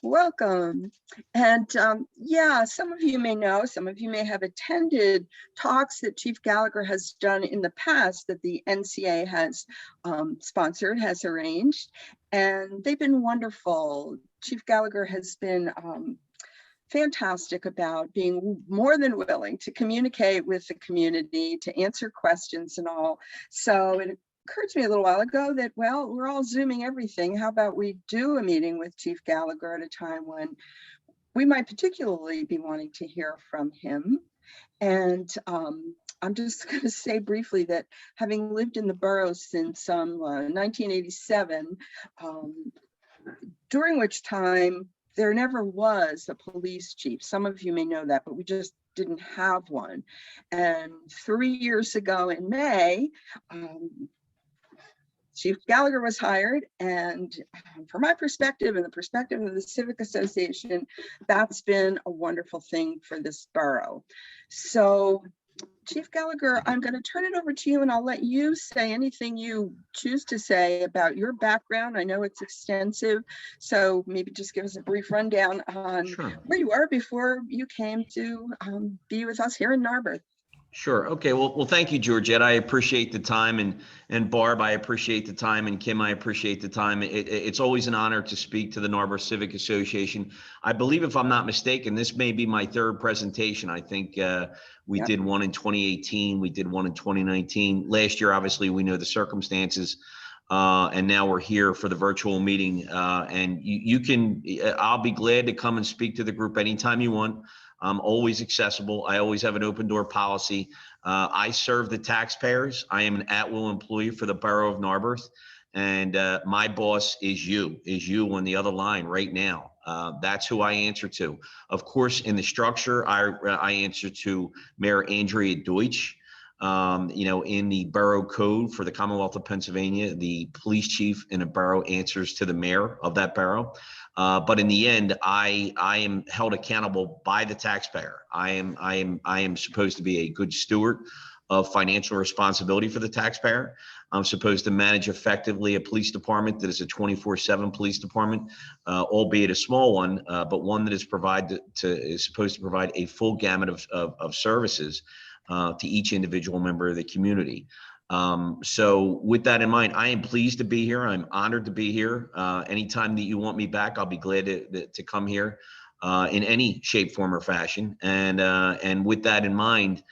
Welcome. And yeah, some of you may know, some of you may have attended talks that Chief Gallagher has done in the past that the NCA has sponsored, has arranged, and they've been wonderful. Chief Gallagher has been fantastic about being more than willing to communicate with the community, to answer questions and all. So it occurred to me a little while ago that, well, we're all Zooming everything. How about we do a meeting with Chief Gallagher at a time when we might particularly be wanting to hear from him. And I'm just going to say briefly that having lived in the borough since 1987, during which time there never was a police chief. Some of you may know that, but we just didn't have one. And 3 years ago in May, Chief Gallagher was hired, and from my perspective and the perspective of the Civic Association, that's been a wonderful thing for this borough. So Chief Gallagher, I'm going to turn it over to you, and I'll let you say anything you choose to say about your background. I know it's extensive, so maybe just give us a brief rundown on where you were before you came to be with us here in Narberth. Sure. Okay. Well, thank you, Georgette. I appreciate the time, and Barb, I appreciate the time, and Kim, I appreciate the time. It's always an honor to speak to the Narberth Civic Association. I believe, if I'm not mistaken, this may be my third presentation. I think we did one in 2018. We did one in 2019. Last year, obviously, we know the circumstances, and now we're here for the virtual meeting. And you can, I'll be glad to come and speak to the group anytime you want. I'm always accessible. I always have an open door policy. I serve the taxpayers. I am an at-will employee for the Borough of Narberth. And my boss is you on the other line right now. That's who I answer to. Of course, in the structure, I answer to Mayor Andrea Deutsch. In the borough code for the Commonwealth of Pennsylvania, the police chief in a borough answers to the mayor of that borough. But in the end, I am held accountable by the taxpayer. I am supposed to be a good steward of financial responsibility for the taxpayer. I'm supposed to manage effectively a police department that is a 24/7 police department, albeit a small one, but one that is supposed to provide a full gamut of services to each individual member of the community. So with that in mind, I am pleased to be here. I'm honored to be here. Anytime that you want me back, I'll be glad to come here in any shape, form, or fashion. And with that in mind,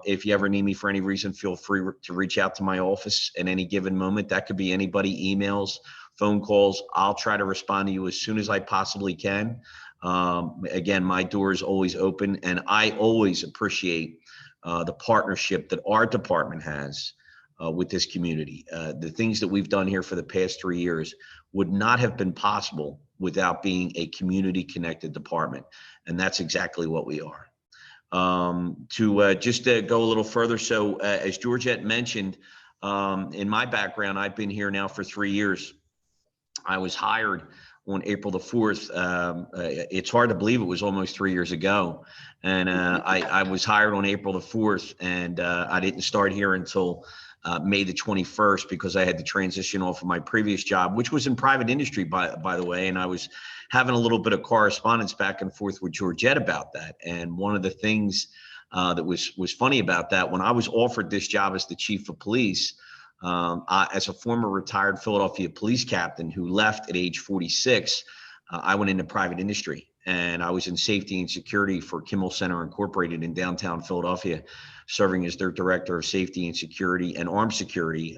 if you ever need me for any reason, feel free to reach out to my office at any given moment. That could be anybody, emails, phone calls. I'll try to respond to you as soon as I possibly can. Again, my door is always open, and I always appreciate the partnership that our department has with this community. The things that we've done here for the past 3 years would not have been possible without being a community connected department. And that's exactly what we are. Just to go a little further. So as Georgette mentioned, in my background, I've been here now for 3 years. I was hired on April the 4th. It's hard to believe it was almost 3 years ago. And I was hired on April the 4th, and I didn't start here until May the 21st because I had to transition off of my previous job, which was in private industry, by the way. And I was having a little bit of correspondence back and forth with Georgette about that. And one of the things that was funny about that, when I was offered this job as the chief of police, as a former retired Philadelphia police captain who left at age 46, I went into private industry, and I was in safety and security for Kimmel Center Incorporated in downtown Philadelphia, serving as their director of safety and security and armed security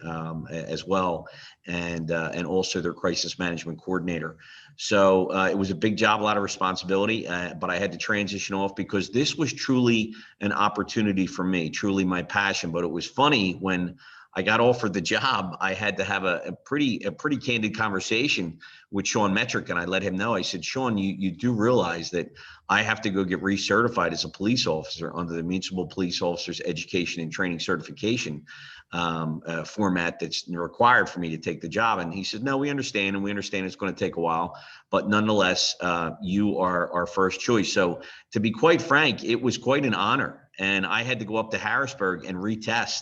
as well, and also their crisis management coordinator. So it was a big job, a lot of responsibility, but I had to transition off because this was truly an opportunity for me, truly my passion. But it was funny when I got offered the job, I had to have a pretty candid conversation with Sean Metrick, and I let him know. I said, Sean, you do realize that I have to go get recertified as a police officer under the Municipal Police Officers Education and Training Certification format that's required for me to take the job. And he said, no, we understand, and we understand it's going to take a while, but nonetheless, you are our first choice. So to be quite frank, it was quite an honor, and I had to go up to Harrisburg and retest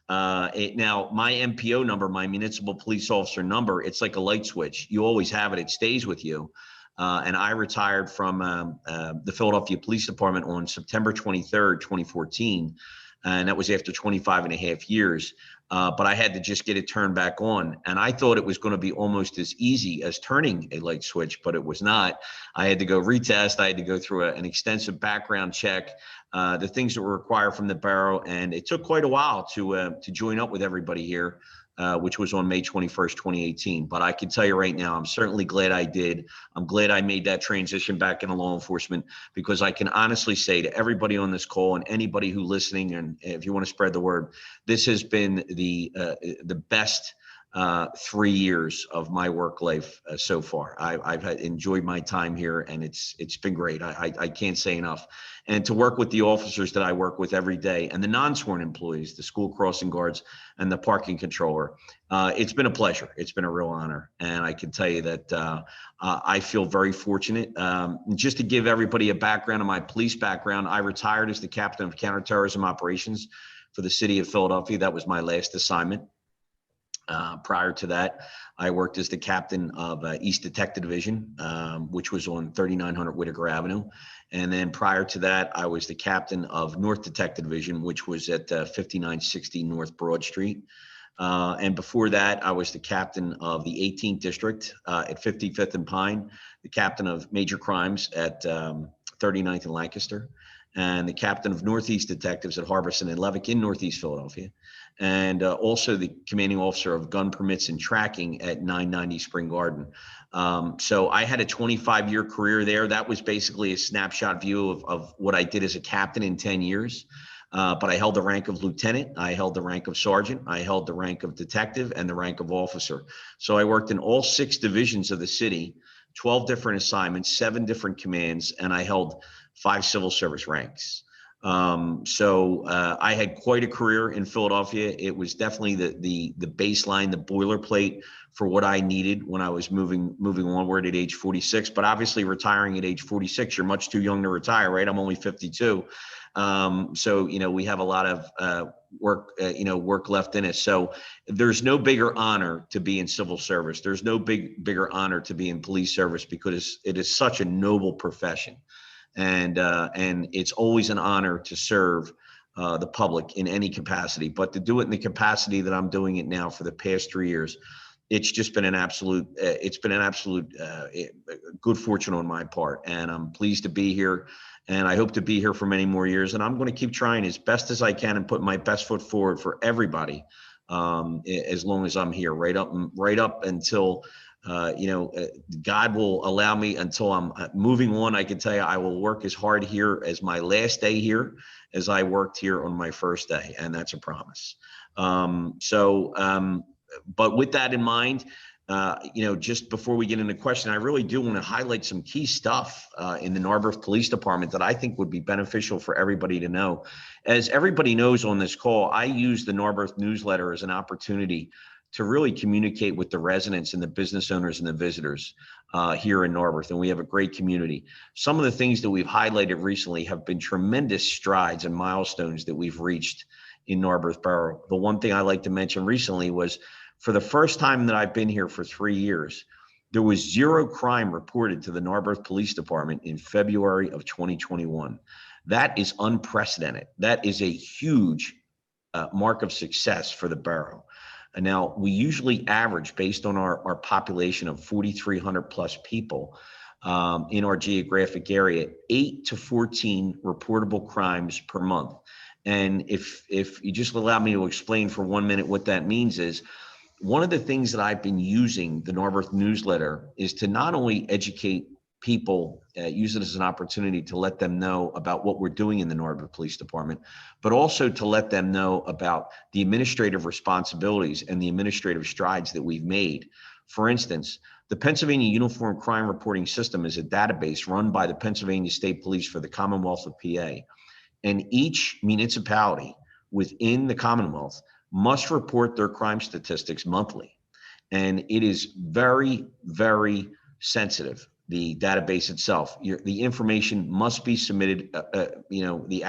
Now, my MPO number, my municipal police officer number, it's like a light switch. You always have it. It stays with you. And I retired from the Philadelphia Police Department on September 23rd, 2014. And that was after 25 and a half years. But I had to just get it turned back on. And I thought it was going to be almost as easy as turning a light switch, but it was not. I had to go retest. I had to go through an extensive background check, the things that were required from the borough. And it took quite a while to join up with everybody here, which was on May 21st, 2018. But I can tell you right now, I'm certainly glad I did. I'm glad I made that transition back into law enforcement, because I can honestly say to everybody on this call and anybody who's listening, and if you want to spread the word, this has been the best 3 years of my work life so far. I've enjoyed my time here, and it's been great. I can't say enough. And to work with the officers that I work with every day, and the non-sworn employees, the school crossing guards and the parking controller, it's been a pleasure. It's been a real honor. And I can tell you that I feel very fortunate. Just to give everybody a background of my police background, I retired as the captain of counterterrorism operations for the city of Philadelphia. That was my last assignment. Prior to that, I worked as the captain of East Detective Division, which was on 3900 Whitaker Avenue. And then prior to that, I was the captain of North Detective Division, which was at 5960 North Broad Street. And before that, I was the captain of the 18th District at 55th and Pine, the captain of major crimes at 39th and Lancaster, and the captain of Northeast Detectives at Harbison and Levick in Northeast Philadelphia, and also the commanding officer of gun permits and tracking at 990 Spring Garden. So I had a 25-year career there. That was basically a snapshot view of what I did as a captain in 10 years. But I held the rank of lieutenant, I held the rank of sergeant, I held the rank of detective, and the rank of officer. So I worked in all 6 divisions of the city, 12 different assignments, 7 different commands, and I held 5 civil service ranks. So I had quite a career in Philadelphia. It was definitely the baseline, the boilerplate for what I needed when I was moving onward at age 46. But obviously retiring at age 46, you're much too young to retire, right? I'm only 52. So, we have a lot of work left in us. So there's no bigger honor to be in civil service. There's no bigger honor to be in police service, because it is such a noble profession. And it's always an honor to serve the public in any capacity, but to do it in the capacity that I'm doing it now for the past 3 years, it's just been an absolute, good fortune on my part. And I'm pleased to be here, and I hope to be here for many more years. And I'm going to keep trying as best as I can and put my best foot forward for everybody, as long as I'm here, right up until God will allow me, until I'm moving on. I can tell you, I will work as hard here as my last day here as I worked here on my first day. And that's a promise. But with that in mind, just before we get into question, I really do want to highlight some key stuff in the Narberth Police Department that I think would be beneficial for everybody to know. As everybody knows on this call, I use the Narberth newsletter as an opportunity to really communicate with the residents and the business owners and the visitors here in Narberth. And we have a great community. Some of the things that we've highlighted recently have been tremendous strides and milestones that we've reached in Narberth Borough. The one thing I like to mention recently was, for the first time that I've been here for 3 years, there was 0 crime reported to the Narberth Police Department in February of 2021. That is unprecedented. That is a huge mark of success for the borough. And now we usually average, based on our population of 4,300 plus people in our geographic area, 8 to 14 reportable crimes per month. And if you just allow me to explain for 1 minute what that means is, one of the things that I've been using the Narberth newsletter is to not only educate people, use it as an opportunity to let them know about what we're doing in the Narberth Police Department, but also to let them know about the administrative responsibilities and the administrative strides that we've made. For instance, the Pennsylvania Uniform Crime Reporting System is a database run by the Pennsylvania State Police for the Commonwealth of PA. And each municipality within the Commonwealth must report their crime statistics monthly. And it is very, very sensitive the database itself. The information must be submitted, the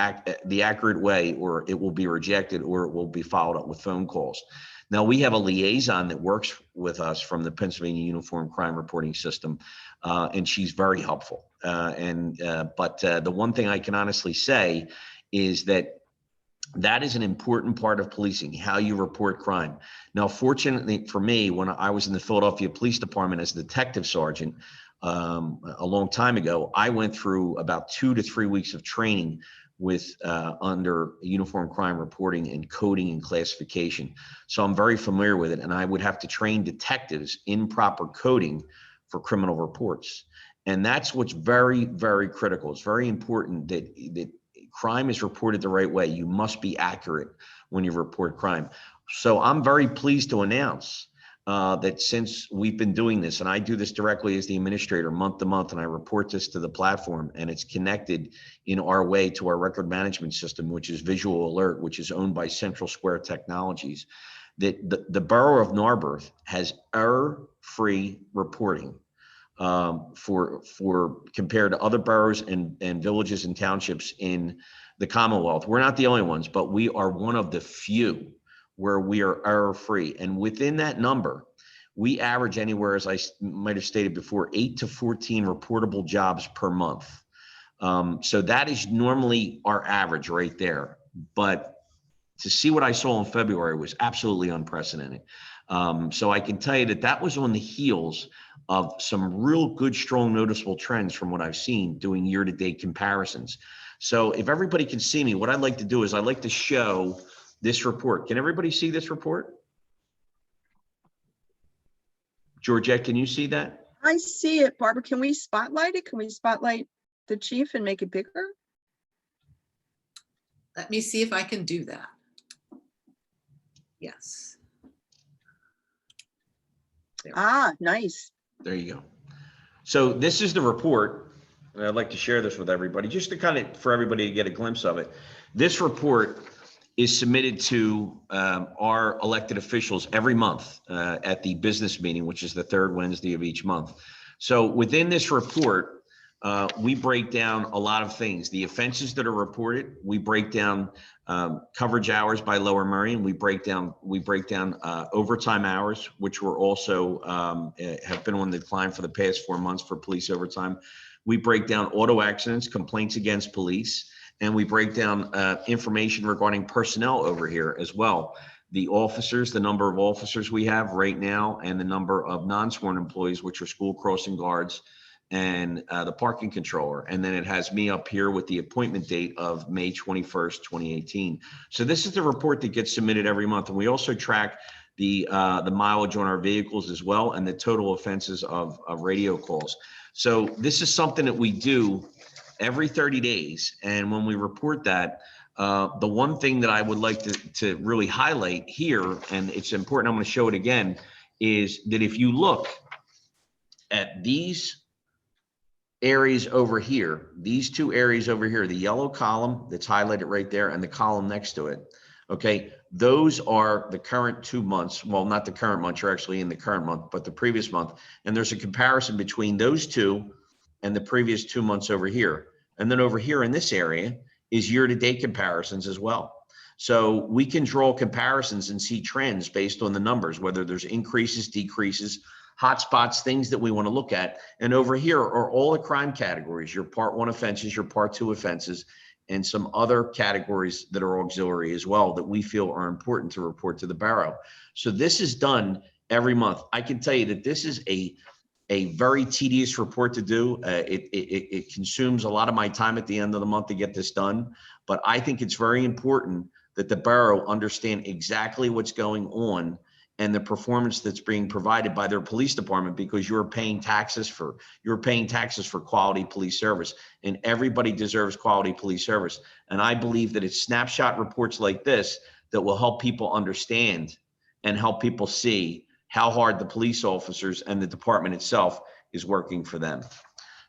accurate way, or it will be rejected, or it will be followed up with phone calls. Now, we have a liaison that works with us from the Pennsylvania Uniform Crime Reporting System, and she's very helpful. But the one thing I can honestly say is that is an important part of policing, how you report crime. Now, fortunately for me, when I was in the Philadelphia Police Department as a detective sergeant a long time ago, I went through about 2 to 3 weeks of training with under uniform crime reporting and coding and classification. So I'm very familiar with it, and I would have to train detectives in proper coding for criminal reports. And that's what's very, very critical. It's very important that crime is reported the right way. You must be accurate when you report crime. So I'm very pleased to announce that since we've been doing this, and I do this directly as the administrator month to month, and I report this to the platform, and it's connected in our way to our record management system, which is Visual Alert, which is owned by Central Square Technologies, that the Borough of Narberth has error-free reporting for compared to other boroughs and villages and townships in the Commonwealth. We're not the only ones, but we are one of the few where we are error-free. And within that number, we average anywhere, as I might have stated before, 8 to 14 reportable jobs per month. So that is normally our average right there. But to see what I saw in February was absolutely unprecedented. So I can tell you that was on the heels of some real good, strong, noticeable trends from what I've seen doing year-to-date comparisons. So if everybody can see me, what I'd like to do is I'd like to show this report. Can everybody see this report? Georgette, can you see that? I see it. Barbara, can we spotlight it? Can we spotlight the chief and make it bigger? Let me see if I can do that. Yes. Ah, nice. There you go. So this is the report, and I'd like to share this with everybody, just to for everybody to get a glimpse of it. This report is submitted to our elected officials every month at the business meeting, which is the third Wednesday of each month. So within this report, we break down a lot of things. The offenses that are reported, we break down coverage hours by Lower Merion. We break down overtime hours, which were also have been on the decline for the past 4 months for police overtime. We break down auto accidents, complaints against police, and we break down information regarding personnel over here as well. The officers, the number of officers we have right now, and the number of non-sworn employees, which are school crossing guards, and the parking controller. And then it has me up here with the appointment date of May 21st, 2018. So this is the report that gets submitted every month. And we also track the mileage on our vehicles as well, and the total offenses of radio calls. So this is something that we do every 30 days. And when we report that, the one thing that I would like to really highlight here, and it's important, I'm going to show it again, is that if you look at these areas over here, these two areas over here, the yellow column that's highlighted right there and the column next to it, okay, those are the current 2 months. Well, not the current month, you're actually in the current month, but the previous month. And there's a comparison between those two and the previous 2 months over here. And then over here in this area is year-to-date comparisons as well. So we can draw comparisons and see trends based on the numbers, whether there's increases, decreases, hotspots, things that we want to look at. And over here are all the crime categories, your Part 1 offenses, your Part 2 offenses, and some other categories that are auxiliary as well that we feel are important to report to the Borough. So this is done every month. I can tell you that this is a very tedious report to do. It consumes a lot of my time at the end of the month to get this done. But I think it's very important that the Borough understand exactly what's going on and the performance that's being provided by their police department, because you're paying taxes for quality police service, and everybody deserves quality police service. And I believe that it's snapshot reports like this that will help people understand and help people see how hard the police officers and the department itself is working for them.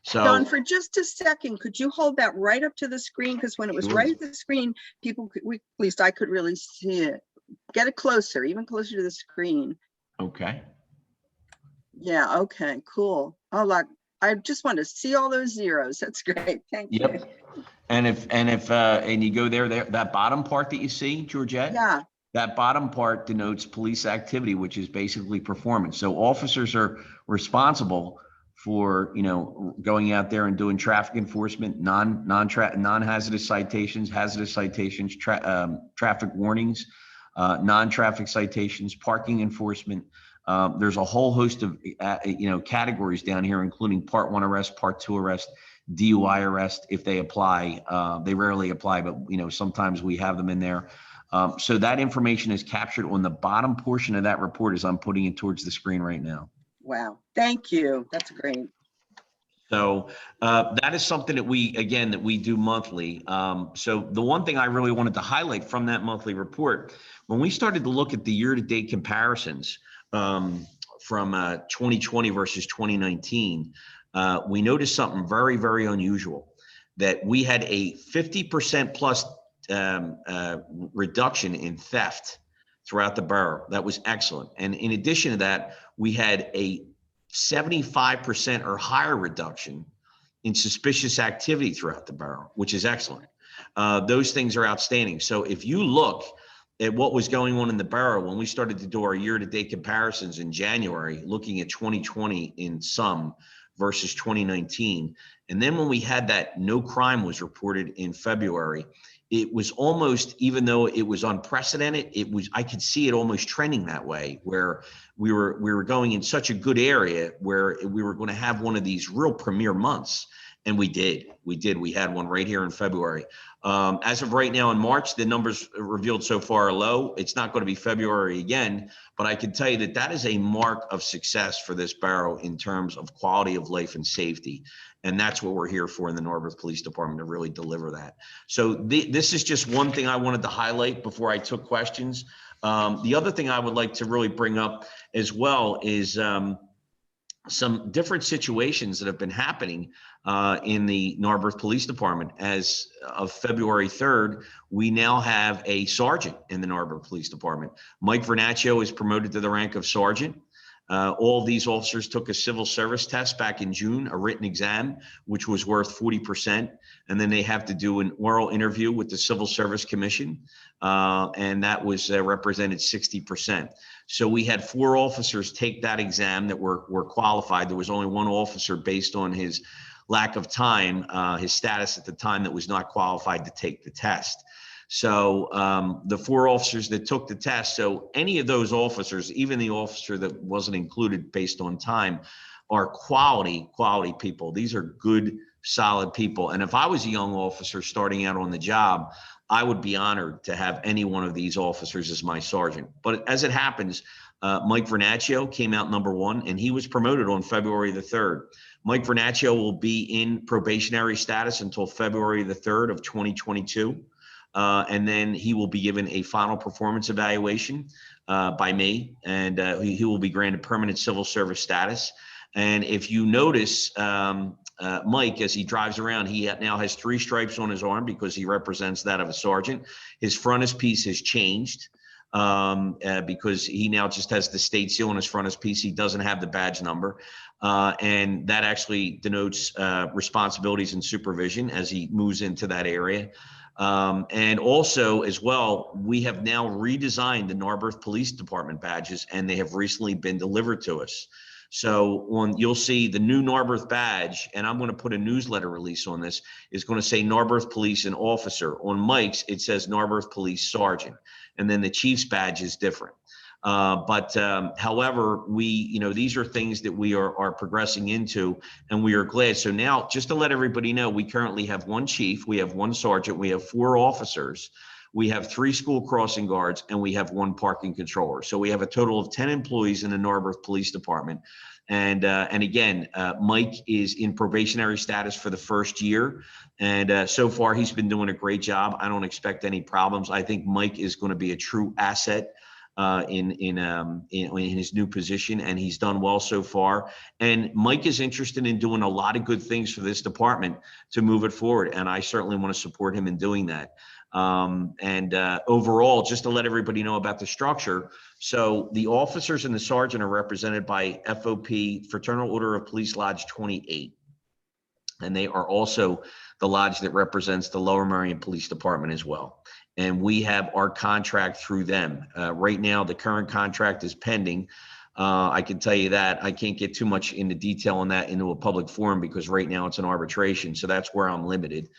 So Don, for just a second, could you hold that right up to the screen? Because when it was right at the screen, people could, at least I could really see it. Get it closer, even closer to the screen. okay. Yeah, okay, cool. Oh, like, I just want to see all those zeros. That's great. Thank you. Yep. And you go there, that bottom part that you see, Georgette, Yeah. that bottom part denotes police activity, which is basically performance. So officers are responsible for, going out there and doing traffic enforcement, non-hazardous citations, hazardous citations, traffic warnings, non-traffic citations, parking enforcement. There's a whole host of, categories down here, including Part 1 arrest, Part 2 arrest, DUI arrest, if they apply. They rarely apply, but, sometimes we have them in there. So that information is captured on the bottom portion of that report as I'm putting it towards the screen right now. Wow. Thank you. That's great. So that is something that we do monthly. So the one thing I really wanted to highlight from that monthly report, when we started to look at the year-to-date comparisons from 2020 versus 2019, we noticed something very, very unusual, that we had a 50% plus reduction in theft throughout the borough. That was excellent. And in addition to that, we had a 75% or higher reduction in suspicious activity throughout the borough, which is excellent. Those things are outstanding. So if you look at what was going on in the borough when we started to do our year-to-date comparisons in January, looking at 2020 in sum versus 2019, and then when we had that no crime was reported in February, it was almost, even though it was unprecedented, I could see it almost trending that way, where we were going in such a good area where we were going to have one of these real premier months. And we did. We had one right here in February. As of right now in March, the numbers revealed so far are low. It's not going to be February again, but I can tell you that is a mark of success for this borough in terms of quality of life and safety. And that's what we're here for in the Narberth Police Department, to really deliver that. So this is just one thing I wanted to highlight before I took questions. The other thing I would like to really bring up as well is some different situations that have been happening in the Narberth Police Department. As of February 3rd, we now have a sergeant in the Narberth Police Department. Mike Vernaccio is promoted to the rank of sergeant. All of these officers took a civil service test back in June, a written exam, which was worth 40%. And then they have to do an oral interview with the Civil Service Commission. And that was represented 60%. So we had 4 officers take that exam that were qualified. There was only 1 officer, based on his lack of time, his status at the time, that was not qualified to take the test. So the 4 officers that took the test, so any of those officers, even the officer that wasn't included based on time, are quality people. These are good, solid people. And if I was a young officer starting out on the job, I would be honored to have any one of these officers as my sergeant. But as it happens, Mike Vernaccio came out number 1, and he was promoted on February the 3rd. Mike Vernaccio will be in probationary status until February the 3rd of 2022. And then he will be given a final performance evaluation by me, and he will be granted permanent civil service status. And if you notice, Mike, as he drives around, he now has 3 stripes on his arm because he represents that of a sergeant. His frontispiece has changed because he now just has the state seal on his frontispiece. He doesn't have the badge number. And that actually denotes responsibilities and supervision as he moves into that area. And also, as well, we have now redesigned the Narberth Police Department badges, and they have recently been delivered to us. So you'll see the new Narberth badge, and I'm going to put a newsletter release on this, is going to say Narberth Police and Officer. On Mike's, it says Narberth Police Sergeant, and then the Chief's badge is different. However, these are things that we are progressing into, and we are glad. So now, just to let everybody know, we currently have 1 chief, we have 1 sergeant, we have 4 officers, we have 3 school crossing guards, and we have 1 parking controller. So we have a total of 10 employees in the Narberth Police Department. And again, Mike is in probationary status for the first year. And so far, he's been doing a great job. I don't expect any problems. I think Mike is going to be a true asset in his new position, and he's done well so far. And Mike is interested in doing a lot of good things for this department to move it forward, and I certainly want to support him in doing that. Overall, just to let everybody know about the structure, so the officers and the sergeant are represented by FOP, Fraternal Order of Police Lodge 28. and they are also the lodge that represents the Lower Merion Police Department as well. And we have our contract through them. Right now, the current contract is pending. I can tell you that. I can't get too much into detail on that into a public forum because right now it's an arbitration. So that's where I'm limited.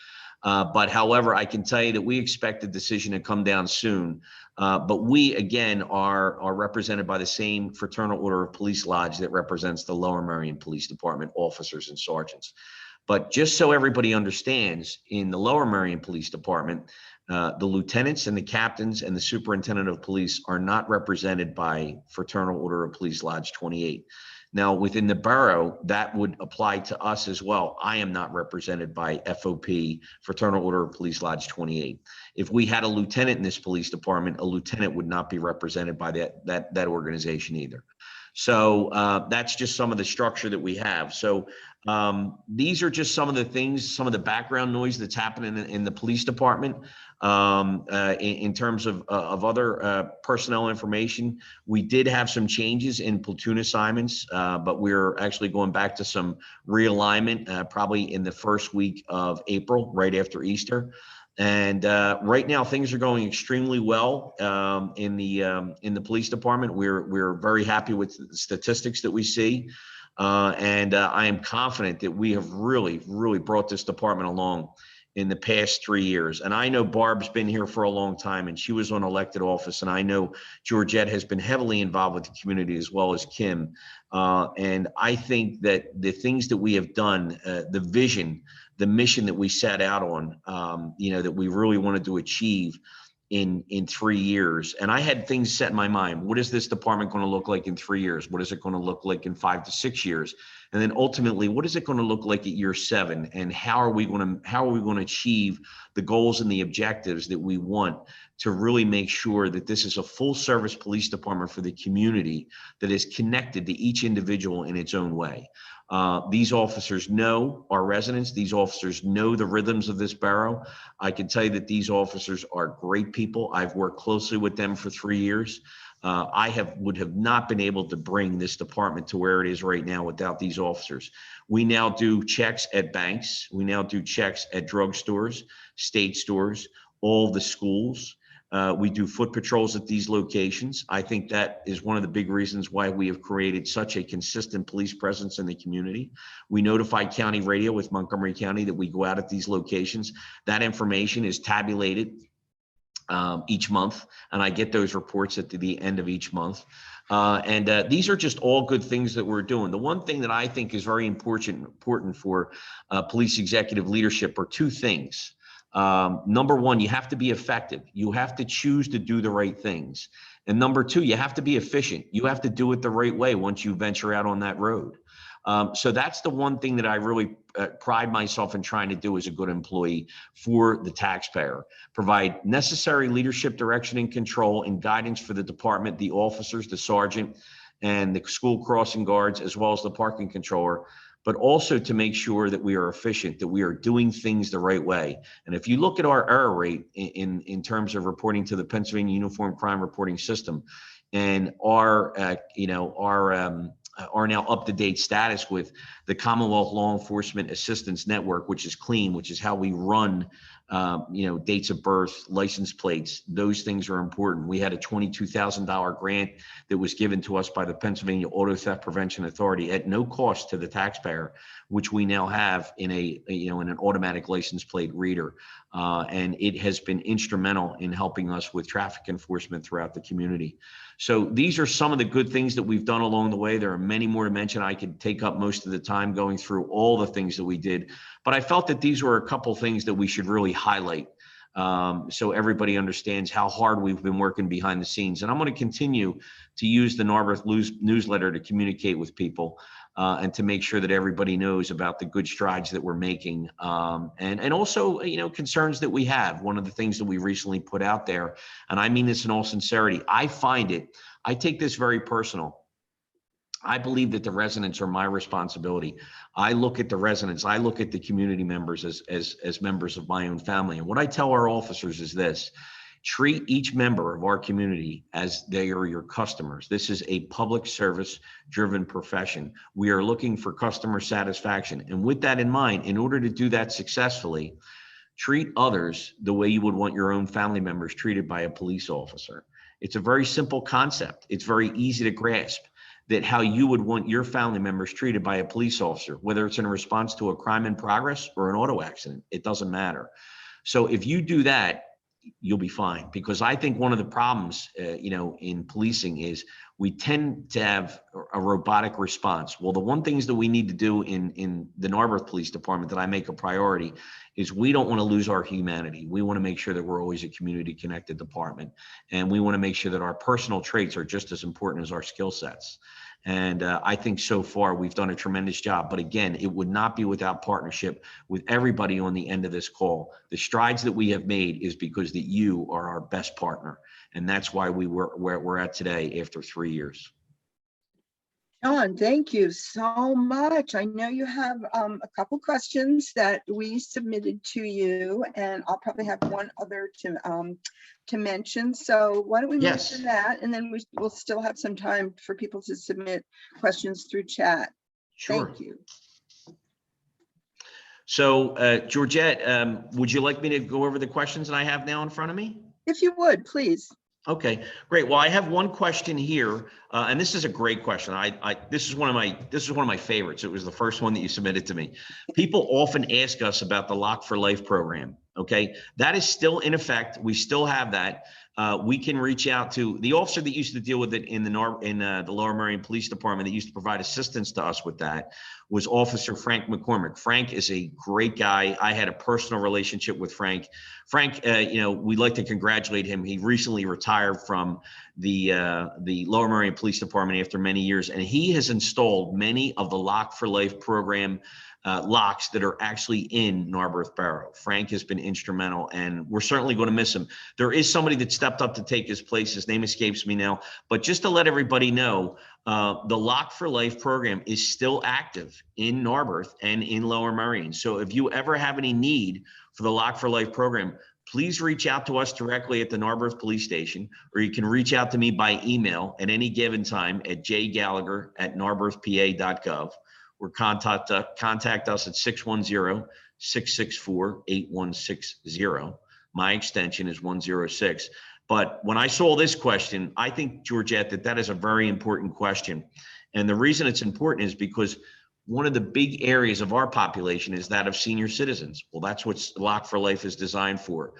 But however, I can tell you that we expect the decision to come down soon. But we, again, are represented by the same Fraternal Order of Police Lodge that represents the Lower Merion Police Department officers and sergeants. But just so everybody understands, in the Lower Merion Police Department, the lieutenants and the captains and the superintendent of police are not represented by Fraternal Order of Police Lodge 28. Now, within the borough, that would apply to us as well. I am not represented by FOP, Fraternal Order of Police Lodge 28. If we had a lieutenant in this police department, a lieutenant would not be represented by that organization either. So that's just some of the structure that we have. So these are just some of the things, some of the background noise that's happening in the police department. In terms of other personnel information, we did have some changes in platoon assignments, but we're actually going back to some realignment probably in the first week of April, right after Easter. And right now, things are going extremely well in the police department. We're very happy with the statistics that we see, and I am confident that we have really brought this department along in the past 3 years. And I know Barb's been here for a long time, and she was on elected office. And I know Georgette has been heavily involved with the community as well as Kim. And I think that the things that we have done, the vision, the mission that we set out on, that we really wanted to achieve in 3 years. And I had things set in my mind. What is this department going to look like in 3 years? What is it going to look like in 5 to 6 years? And then ultimately, what is it going to look like at year 7? And how are we going to achieve the goals and the objectives that we want to really make sure that this is a full service police department for the community that is connected to each individual in its own way. These officers know our residents. These officers know the rhythms of this borough. I can tell you that these officers are great people. I've worked closely with them for 3 years. I would have not been able to bring this department to where it is right now without these officers. We now do checks at banks. We now do checks at drugstores, state stores, all the schools. We do foot patrols at these locations. I think that is one of the big reasons why we have created such a consistent police presence in the community. We notify county radio with Montgomery County that we go out at these locations. That information is tabulated each month, and I get those reports at the end of each month. These are just all good things that we're doing. The one thing that I think is very important for police executive leadership are two things. Number one, you have to be effective. You have to choose to do the right things. And number two, you have to be efficient. You have to do it the right way once you venture out on that road. So that's the one thing that I really pride myself in trying to do as a good employee for the taxpayer. Provide necessary leadership, direction, and control and guidance for the department, the officers, the sergeant, and the school crossing guards, as well as the parking controller, but also to make sure that we are efficient, that we are doing things the right way. And if you look at our error rate in terms of reporting to the Pennsylvania Uniform Crime Reporting System and our now up-to-date status with the Commonwealth Law Enforcement Assistance Network, which is CLEAN, which is how we run dates of birth, license plates. Those things are important. We had a $22,000 grant that was given to us by the Pennsylvania Auto Theft Prevention Authority at no cost to the taxpayer, which we now have in an automatic license plate reader. And it has been instrumental in helping us with traffic enforcement throughout the community. So these are some of the good things that we've done along the way. There are many more to mention. I could take up most of the time going through all the things that we did, but I felt that these were a couple things that we should really highlight so everybody understands how hard we've been working behind the scenes. And I'm going to continue to use the Narberth newsletter to communicate with people and to make sure that everybody knows about the good strides that we're making. And also, concerns that we have. One of the things that we recently put out there, and I mean this in all sincerity, I take this very personal. I believe that the residents are my responsibility. I look at the residents, I look at the community members as members of my own family. And what I tell our officers is this: Treat each member of our community as they are your customers. This is a public service driven profession. We are looking for customer satisfaction. And with that in mind, in order to do that successfully, treat others the way you would want your own family members treated by a police officer. It's a very simple concept. It's very easy to grasp that how you would want your family members treated by a police officer, whether it's in response to a crime in progress or an auto accident, it doesn't matter. So if you do that, you'll be fine. Because I think one of the problems, in policing is we tend to have a robotic response. Well, the one things that we need to do in the Narberth Police Department that I make a priority is we don't want to lose our humanity. We want to make sure that we're always a community connected department. And we want to make sure that our personal traits are just as important as our skill sets. And I think so far we've done a tremendous job. But again, it would not be without partnership with everybody on the end of this call. The strides that we have made is because that you are our best partner. And that's why we were where we're at today after 3 years. John, thank you so much. I know you have a couple questions that we submitted to you, and I'll probably have one other to mention. So why don't we move to that, and then we'll still have some time for people to submit questions through chat. Sure. Thank you. So Georgette, would you like me to go over the questions that I have now in front of me? If you would, please. Okay, great. Well, I have one question here, and this is a great question. This is one of my favorites. It was the first one that you submitted to me. People often ask us about the Lock for Life program. Okay, that is still in effect. We still have that. We can reach out to the officer that used to deal with it in the Lower Merion Police Department that used to provide assistance to us with that was Officer Frank McCormick. Frank is a great guy. I had a personal relationship with Frank. Frank, we'd like to congratulate him. He recently retired from the Lower Merion Police Department after many years, and he has installed many of the Lock for Life program locks that are actually in Narberth Borough. Frank has been instrumental, and we're certainly going to miss him. There is somebody that stepped up to take his place. His name escapes me now, but just to let everybody know, the Lock for Life program is still active in Narberth and in Lower Merion. So if you ever have any need for the Lock for Life program, please reach out to us directly at the Narberth Police Station, or you can reach out to me by email at any given time at jgallagher@narberthpa.gov. or contact us at 610-664-8160. My extension is 106. But when I saw this question, I think, Georgette, that is a very important question. And the reason it's important is because one of the big areas of our population is that of senior citizens. Well, that's what Lock for Life is designed for.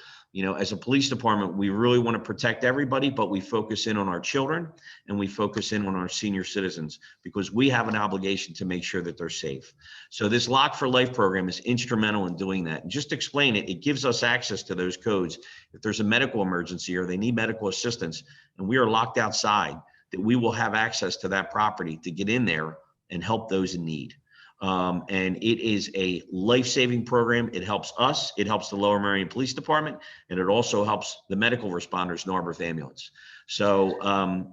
As a police department, we really want to protect everybody, but we focus in on our children and we focus in on our senior citizens because we have an obligation to make sure that they're safe. So this Lock for Life program is instrumental in doing that. And just to explain it, it gives us access to those codes. If there's a medical emergency or they need medical assistance and we are locked outside, that we will have access to that property to get in there and help those in need. And it is a life-saving program. It helps us, it helps the Lower Merion Police Department, and it also helps the medical responders, Narberth Ambulance. So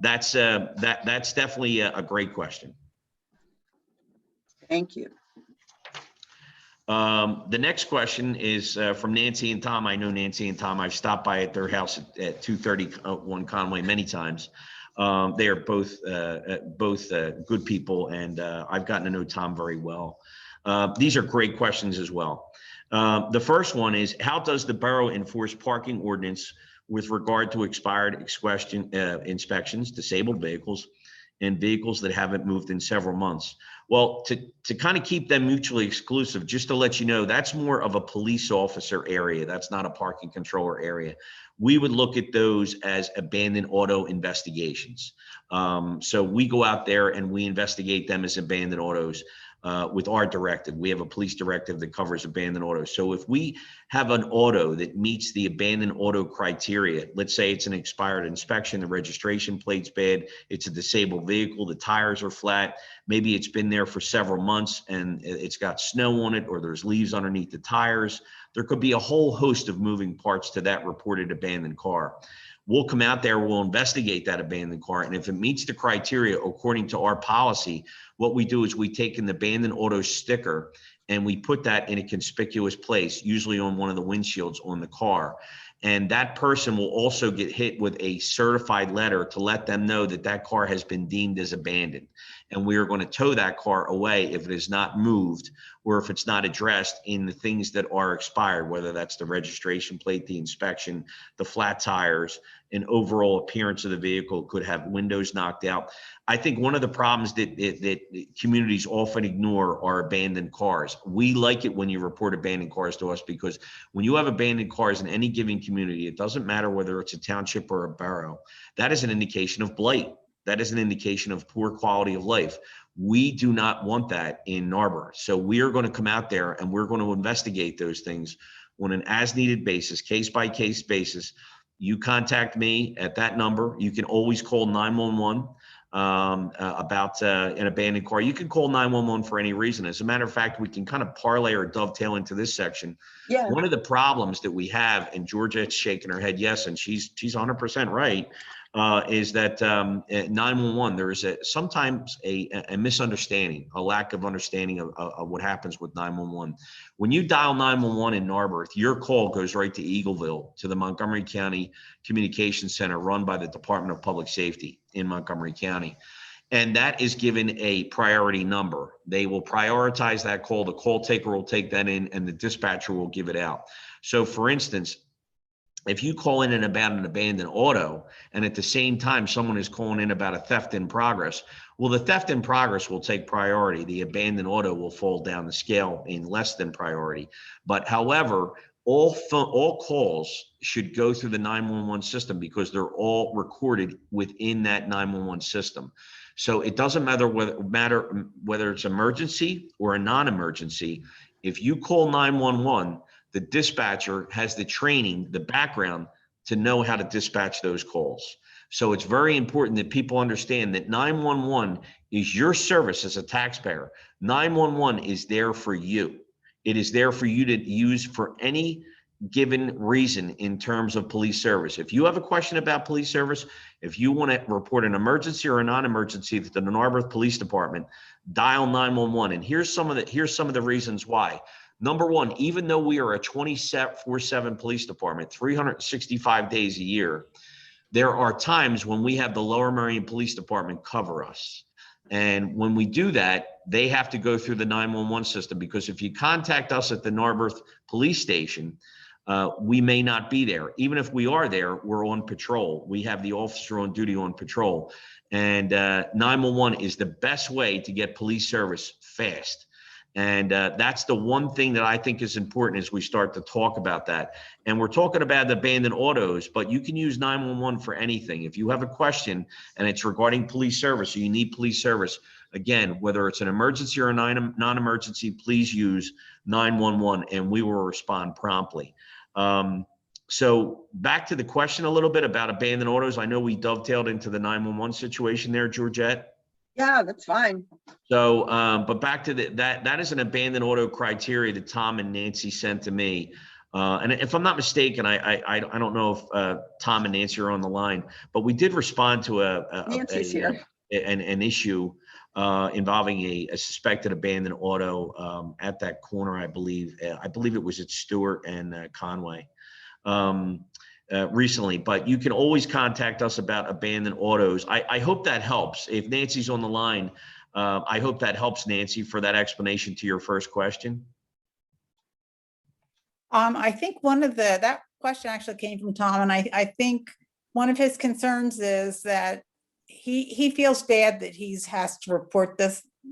that's definitely a great question. Thank you. The next question is from Nancy and Tom. I know Nancy and Tom. I've stopped by at their house at 231 Conway many times. They are both good people, and I've gotten to know Tom very well. These are great questions as well. The first one is, how does the borough enforce parking ordinance with regard to expired inspections, disabled vehicles, and vehicles that haven't moved in several months? Well, to kind of keep them mutually exclusive, just to let you know, that's more of a police officer area. That's not a parking controller area. We would look at those as abandoned auto investigations. So we go out there and we investigate them as abandoned autos with our directive. We have a police directive that covers abandoned autos. So if we have an auto that meets the abandoned auto criteria, let's say it's an expired inspection, the registration plate's bad, it's a disabled vehicle, the tires are flat, maybe it's been there for several months and it's got snow on it, or there's leaves underneath the tires. There could be a whole host of moving parts to that reported abandoned car. We'll come out there, we'll investigate that abandoned car, and if it meets the criteria according to our policy, what we do is we take an abandoned auto sticker and we put that in a conspicuous place, usually on one of the windshields on the car. And that person will also get hit with a certified letter to let them know that that car has been deemed as abandoned. And we are going to tow that car away if it is not moved or if it's not addressed in the things that are expired, whether that's the registration plate, the inspection, the flat tires, and overall appearance of the vehicle, could have windows knocked out. I think one of the problems that communities often ignore are abandoned cars. We like it when you report abandoned cars to us, because when you have abandoned cars in any given community, it doesn't matter whether it's a township or a borough, that is an indication of blight. That is an indication of poor quality of life. We do not want that in Narberth. So we are going to come out there and we're going to investigate those things on an as-needed basis, case-by-case basis. You contact me at that number. You can always call 911 about an abandoned car. You can call 911 for any reason. As a matter of fact, we can kind of parlay or dovetail into this section. Yeah. One of the problems that we have, and Georgette's shaking her head yes, and she's 100% right, is that 911, there is sometimes a misunderstanding, a lack of understanding of what happens with 911. When you dial 911 in Narberth, your call goes right to Eagleville, to the Montgomery County Communications Center run by the Department of Public Safety in Montgomery County. And that is given a priority number. They will prioritize that call. The call taker will take that in and the dispatcher will give it out. So for instance, if you call in about an abandoned auto and at the same time someone is calling in about a theft in progress, well, the theft in progress will take priority. The abandoned auto will fall down the scale in less than priority. But however, all calls should go through the 911 system because they're all recorded within that 911 system. So it doesn't matter whether it's emergency or a non-emergency. If you call 911, the dispatcher has the training, the background to know how to dispatch those calls. So it's very important that people understand that 911 is your service as a taxpayer. 911 is there for you. It is there for you to use for any given reason in terms of police service. If you have a question about police service, if you want to report an emergency or a non-emergency to the Narberth Police Department, dial 911. And here's some of the reasons why. Number one, even though we are a 24/7 police department, 365 days a year, there are times when we have the Lower Merion Police Department cover us. And when we do that, they have to go through the 911 system, because if you contact us at the Narberth Police Station, we may not be there. Even if we are there, we're on patrol. We have the officer on duty on patrol. And 911 is the best way to get police service fast. And that's the one thing that I think is important as we start to talk about that. And we're talking about abandoned autos, but you can use 911 for anything. If you have a question and it's regarding police service, or you need police service, again, whether it's an emergency or a non-emergency, please use 911 and we will respond promptly. So back to the question a little bit about abandoned autos. I know we dovetailed into the 911 situation there, Georgette. Yeah, that's fine. So, but back to that is an abandoned auto criteria that Tom and Nancy sent to me. And if I'm not mistaken, I don't know if Tom and Nancy are on the line, but we did respond to an issue involving a suspected abandoned auto at that corner. I believe it was at Stewart and Conway. Recently, but you can always contact us about abandoned autos. I hope that helps. If Nancy's on the line, I hope that helps, Nancy, for that explanation to your first question. I think that question actually came from Tom, and I think one of his concerns is that he feels bad that he has to report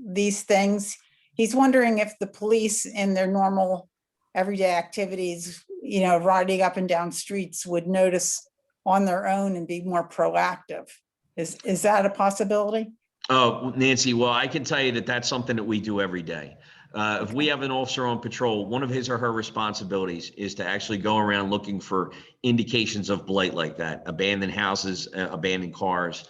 these things. He's wondering if the police in their normal everyday activities, riding up and down streets, would notice on their own and be more proactive. Is that a possibility? Oh, Nancy, well, I can tell you that that's something that we do every day. If we have an officer on patrol, one of his or her responsibilities is to actually go around looking for indications of blight like that, abandoned houses, abandoned cars.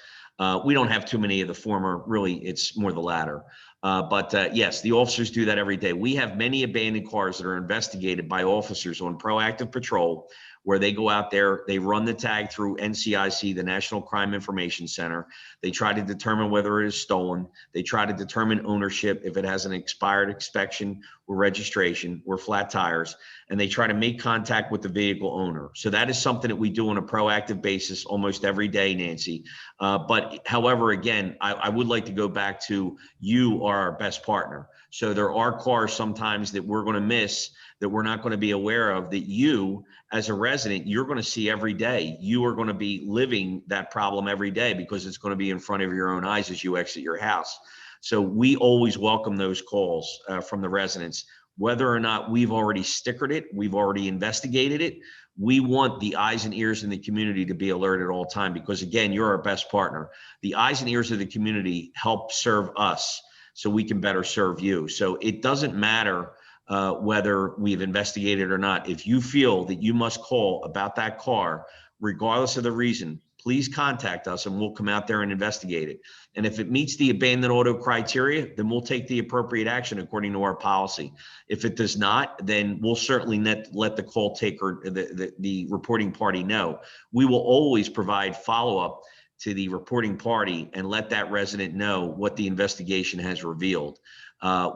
We don't have too many of the former, really, it's more the latter. But yes, the officers do that every day. We have many abandoned cars that are investigated by officers on proactive patrol. where they go out there, they run the tag through NCIC, the National Crime Information Center. They try to determine whether it is stolen. They try to determine ownership, if it has an expired inspection or registration or flat tires, and they try to make contact with the vehicle owner. So that is something that we do on a proactive basis almost every day, Nancy. But however, again, I would like to go back to, you are our best partner. So there are cars sometimes that we're going to miss, that we're not going to be aware of, that you as a resident, you're going to see every day. You are going to be living that problem every day because it's going to be in front of your own eyes as you exit your house. So we always welcome those calls from the residents, whether or not we've already stickered it, we've already investigated it. We want the eyes and ears in the community to be alert at all time, because again, you're our best partner. The eyes and ears of the community help serve us so we can better serve you. So it doesn't matter whether we've investigated or not. If you feel that you must call about that car, regardless of the reason, please contact us and we'll come out there and investigate it. And if it meets the abandoned auto criteria, then we'll take the appropriate action according to our policy. If it does not, then we'll certainly let the call taker, the reporting party know. We will always provide follow-up to the reporting party and let that resident know what the investigation has revealed.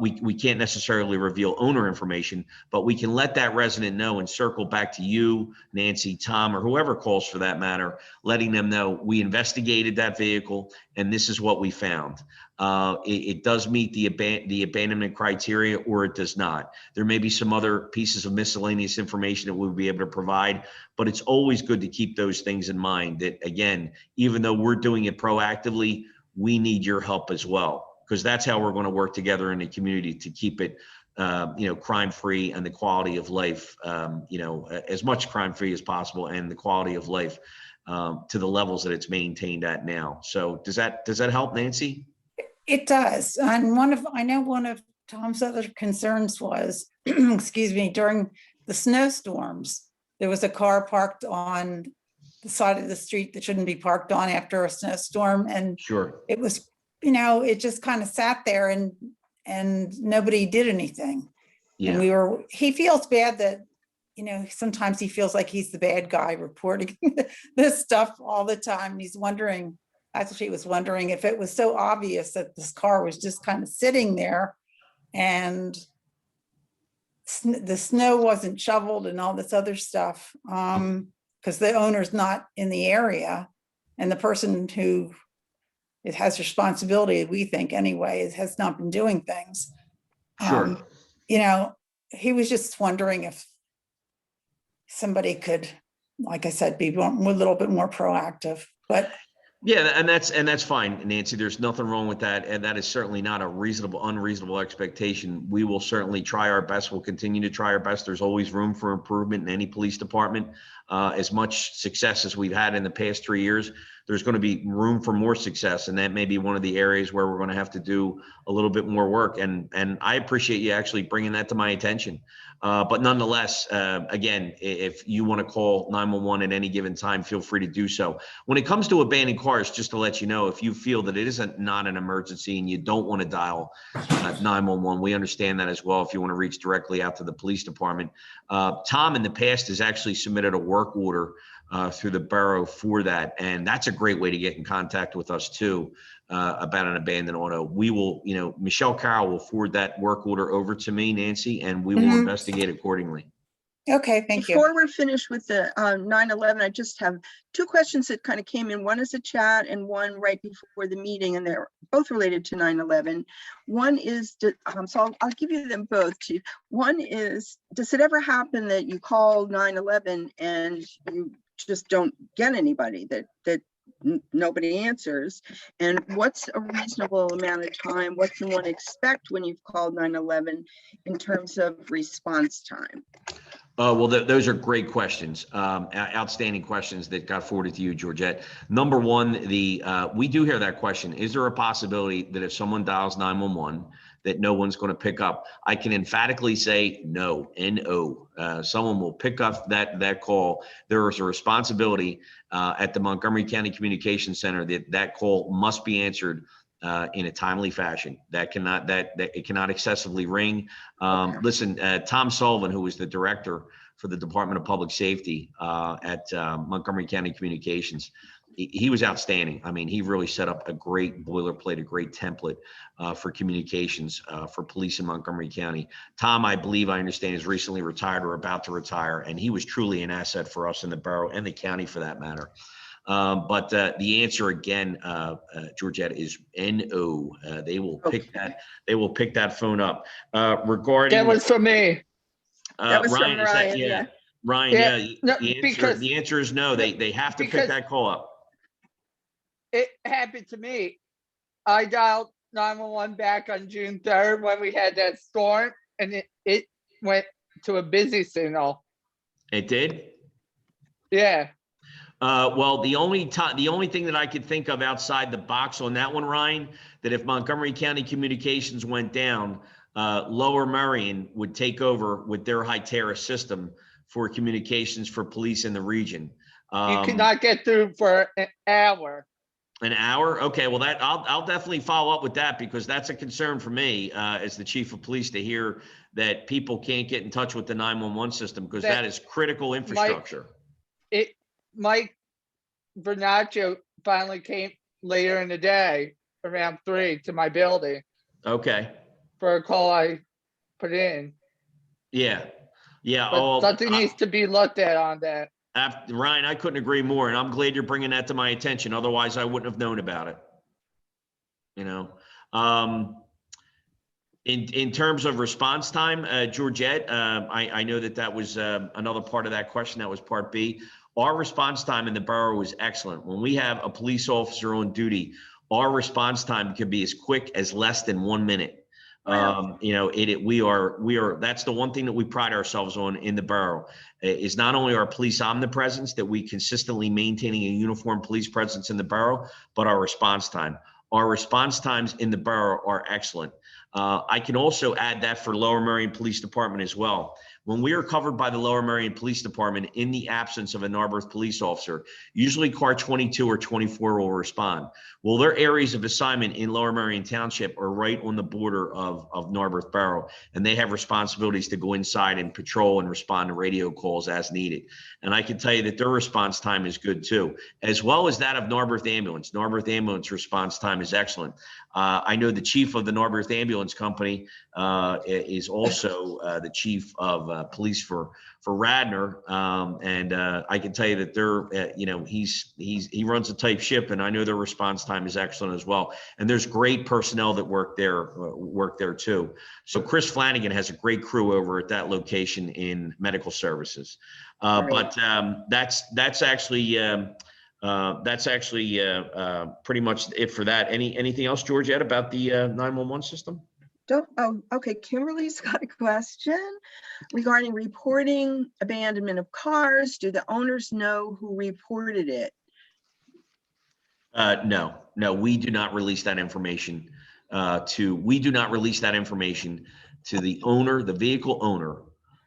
We can't necessarily reveal owner information, but we can let that resident know and circle back to you, Nancy, Tom, or whoever calls for that matter, letting them know we investigated that vehicle and this is what we found. It does meet the abandonment criteria, or it does not. There may be some other pieces of miscellaneous information that we'll be able to provide, but it's always good to keep those things in mind, that again, even though we're doing it proactively, we need your help as well, because that's how we're going to work together in the community to keep it, crime-free and the quality of life, as much crime-free as possible, and the quality of life to the levels that it's maintained at now. So does that help, Nancy? It does. And I know one of Tom's other concerns was, excuse me, during the snowstorms, there was a car parked on the side of the street that shouldn't be parked on after a snowstorm. And Sure. it was, it just kind of sat there and nobody did anything. Yeah. And he feels bad that, sometimes he feels like he's the bad guy reporting this stuff all the time. He's wondering, actually he was wondering if it was so obvious that this car was just kind of sitting there and the snow wasn't shoveled and all this other stuff, because the owner's not in the area, and the person who it has responsibility, we think anyway, has not been doing things. Sure. He was just wondering if somebody could, like I said, be a little bit more proactive, but. Yeah, and that's fine, Nancy. There's nothing wrong with that, and that is certainly not a unreasonable expectation. We will certainly try our best. We'll continue to try our best. There's always room for improvement in any police department. As much success as we've had in the past 3 years, there's going to be room for more success, and that may be one of the areas where we're going to have to do a little bit more work. And I appreciate you actually bringing that to my attention. But nonetheless, again, if you want to call 911 at any given time, feel free to do so. When it comes to abandoned cars, just to let you know, if you feel that it isn't not an emergency and you don't want to dial 911, we understand that as well. If you want to reach directly out to the police department, Tom in the past has actually submitted a work order through the borough for that, and that's a great way to get in contact with us too about an abandoned auto. We will, Michelle Carroll will forward that work order over to me, Nancy, and we will investigate accordingly. Okay, thank you. Before we're finished with the 9/11, I just have two questions that kind of came in. One is a chat and one right before the meeting, and they're both related to 9/11. One is, so I'll give you them both, Chief. One is, does it ever happen that you call 9/11 and you just don't get anybody, that nobody answers? And what's a reasonable amount of time? What can one expect when you've called 9/11 in terms of response time? Well, those are great questions, outstanding questions that got forwarded to you, Georgette. Number one, we do hear that question. Is there a possibility that if someone dials 911, that no one's going to pick up? I can emphatically say no, N-O. Someone will pick up that call. There is a responsibility at the Montgomery County Communications Center that call must be answered in a timely fashion. That it cannot excessively ring. Okay. Listen, Tom Sullivan, who was the director for the Department of Public Safety at Montgomery County Communications, he was outstanding. I mean, he really set up a great boilerplate, a great template for communications for police in Montgomery County. Tom, I believe, I understand, is recently retired or about to retire, and he was truly an asset for us in the borough and the county for that matter. But the answer again, Georgette, is NO. They will pick that. They will pick that phone up. Regarding That was for me. That was Ryan, from is that, Ryan, yeah. Ryan, Yeah, yeah. no, The answer is no. They have to pick because- that call up. It happened to me. I dialed 911 back on June 3rd when we had that storm, and it went to a busy signal. It did. Yeah. Well, the only thing that I could think of outside the box on that one, Ryan, that if Montgomery County Communications went down, Lower Merion would take over with their Hytera system for communications for police in the region. You could not get through for an hour. An hour? Okay, well, that I'll definitely follow up with that, because that's a concern for me as the chief of police, to hear that people can't get in touch with the 911 system, because that is critical infrastructure. Mike Vernaccio finally came later in the day, around 3, to my building Okay. for a call I put in. Yeah. Yeah. But something needs to be looked at on that. Ryan, I couldn't agree more, and I'm glad you're bringing that to my attention. Otherwise, I wouldn't have known about it. You know, in terms of response time, Georgette, I know that was another part of that question. That was part B. Our response time in the borough is excellent. When we have a police officer on duty, our response time can be as quick as less than 1 minute. Wow. You know, we are, that's the one thing that we pride ourselves on in the borough, is not only our police omnipresence, that we consistently maintaining a uniform police presence in the borough, but our response time. Our response times in the borough are excellent. I can also add that for Lower Merion Police Department as well. When we are covered by the Lower Merion Police Department in the absence of a Narberth police officer, usually car 22 or 24 will respond. Well, their areas of assignment in Lower Merion Township are right on the border of Narberth Borough, and they have responsibilities to go inside and patrol and respond to radio calls as needed. And I can tell you that their response time is good too, as well as that of Narberth Ambulance. Narberth Ambulance response time is excellent. I know the chief of the Narberth Ambulance Company is also the chief of police for Radnor, and I can tell you that they're, you know, he runs a tight ship, and I know their response time is excellent as well. And there's great personnel that work there too. So Chris Flanagan has a great crew over at that location in medical services. Right. But that's actually pretty much it for that. Anything else, Georgette, about the 911 system? Oh, okay. Kimberly's got a question regarding reporting abandonment of cars. Do the owners know who reported it? No, we do not release that information to the owner, the vehicle owner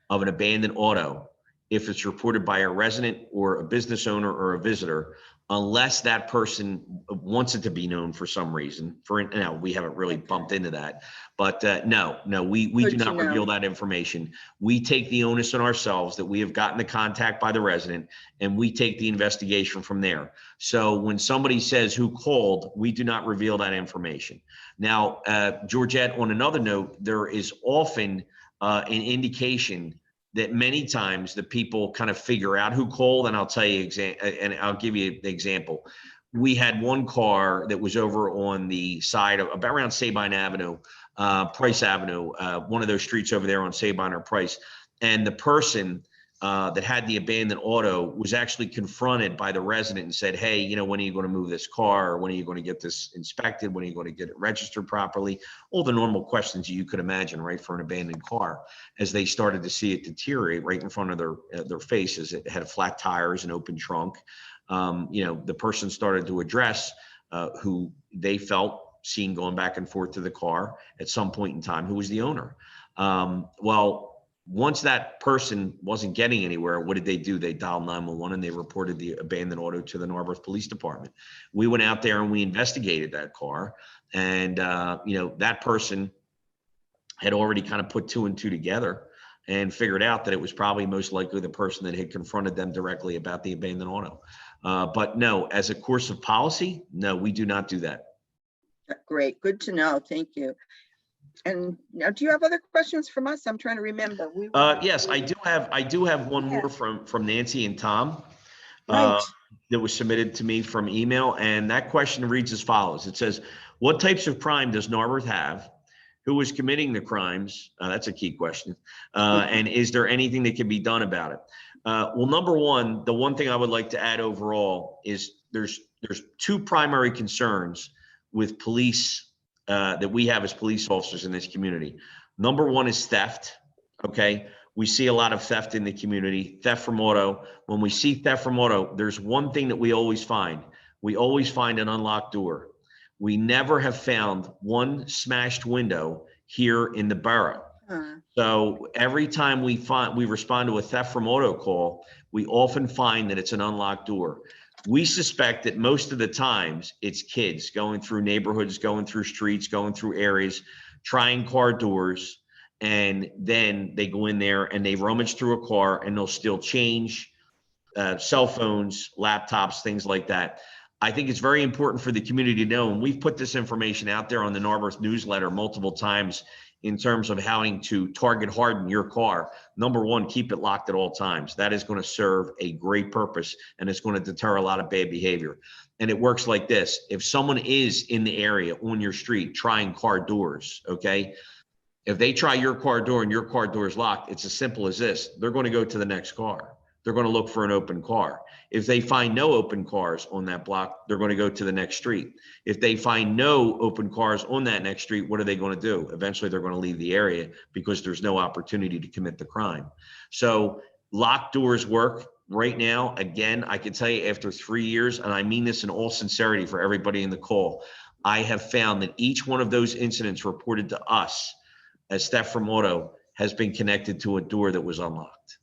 of an abandoned auto, if it's reported by a resident or a business owner or a visitor, unless that person wants it to be known for some reason. Now, we haven't really bumped into that, but no, we do not reveal that information. We take the onus on ourselves that we have gotten the contact by the resident, and we take the investigation from there. So when somebody says who called, we do not reveal that information. Now, Georgette, on another note, there is often an indication that many times the people kind of figure out who called, and I'll tell you, and I'll give you an example. We had one car that was over on the side of about around Sabine Avenue, Price Avenue, one of those streets over there on Sabine or Price. And the person that had the abandoned auto was actually confronted by the resident and said, hey, you know, when are you going to move this car? Or when are you going to get this inspected? When are you going to get it registered properly? All the normal questions you could imagine, right, for an abandoned car, as they started to see it deteriorate right in front of their faces. It had flat tires, an open trunk. You know, the person started to address who they felt seen going back and forth to the car at some point in time, who was the owner. Well, once that person wasn't getting anywhere, what did they do? They dialed 911 and they reported the abandoned auto to the Narberth Police Department. We went out there and we investigated that car, and that person had already kind of put 2 and 2 together and figured out that it was probably most likely the person that had confronted them directly about the abandoned auto. But no, as a course of policy, no, we do not do that. Great, good to know. Thank you. And now, do you have other questions from us? I'm trying to remember. Yes, I do have one more from Nancy and Tom. Right. That was submitted to me from email, and that question reads as follows. It says, what types of crime does Narberth have? Who is committing the crimes? That's a key question. And is there anything that can be done about it? Well, number one, the one thing I would like to add overall is there's 2 primary concerns with police that we have as police officers in this community. Number one is theft. Okay. We see a lot of theft in the community, theft from auto. When we see theft from auto, there's one thing that we always find. We always find an unlocked door. We never have found one smashed window here in the borough. So every time we respond to a theft from auto call, we often find that it's an unlocked door. We suspect that most of the times it's kids going through neighborhoods, going through streets, going through areas, trying car doors, and then they go in there and they rummage through a car and they'll steal change, cell phones, laptops, things like that. I think it's very important for the community to know, and we've put this information out there on the Narberth newsletter multiple times in terms of having to target harden your car. Number one, keep it locked at all times. That is going to serve a great purpose, and it's going to deter a lot of bad behavior. And it works like this. If someone is in the area on your street trying car doors, okay, if they try your car door and your car door is locked, it's as simple as this. They're going to go to the next car. They're going to look for an open car. If they find no open cars on that block, they're going to go to the next street. If they find no open cars on that next street, what are they going to do? Eventually, they're going to leave the area because there's no opportunity to commit the crime. So locked doors work right now. Again, I can tell you after 3 years, and I mean this in all sincerity for everybody in the call, I have found that each one of those incidents reported to us as theft from auto has been connected to a door that was unlocked.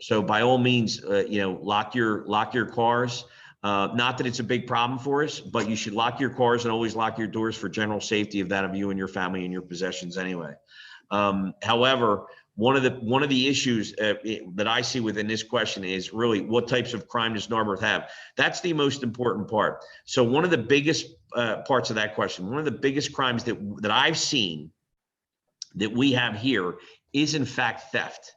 So by all means, lock your cars. Not that it's a big problem for us, but you should lock your cars and always lock your doors for general safety of that of you and your family and your possessions anyway. However, one of the issues that I see within this question is really what types of crime does Narberth have? That's the most important part. So one of the biggest parts of that question, one of the biggest crimes that I've seen that we have here is in fact theft.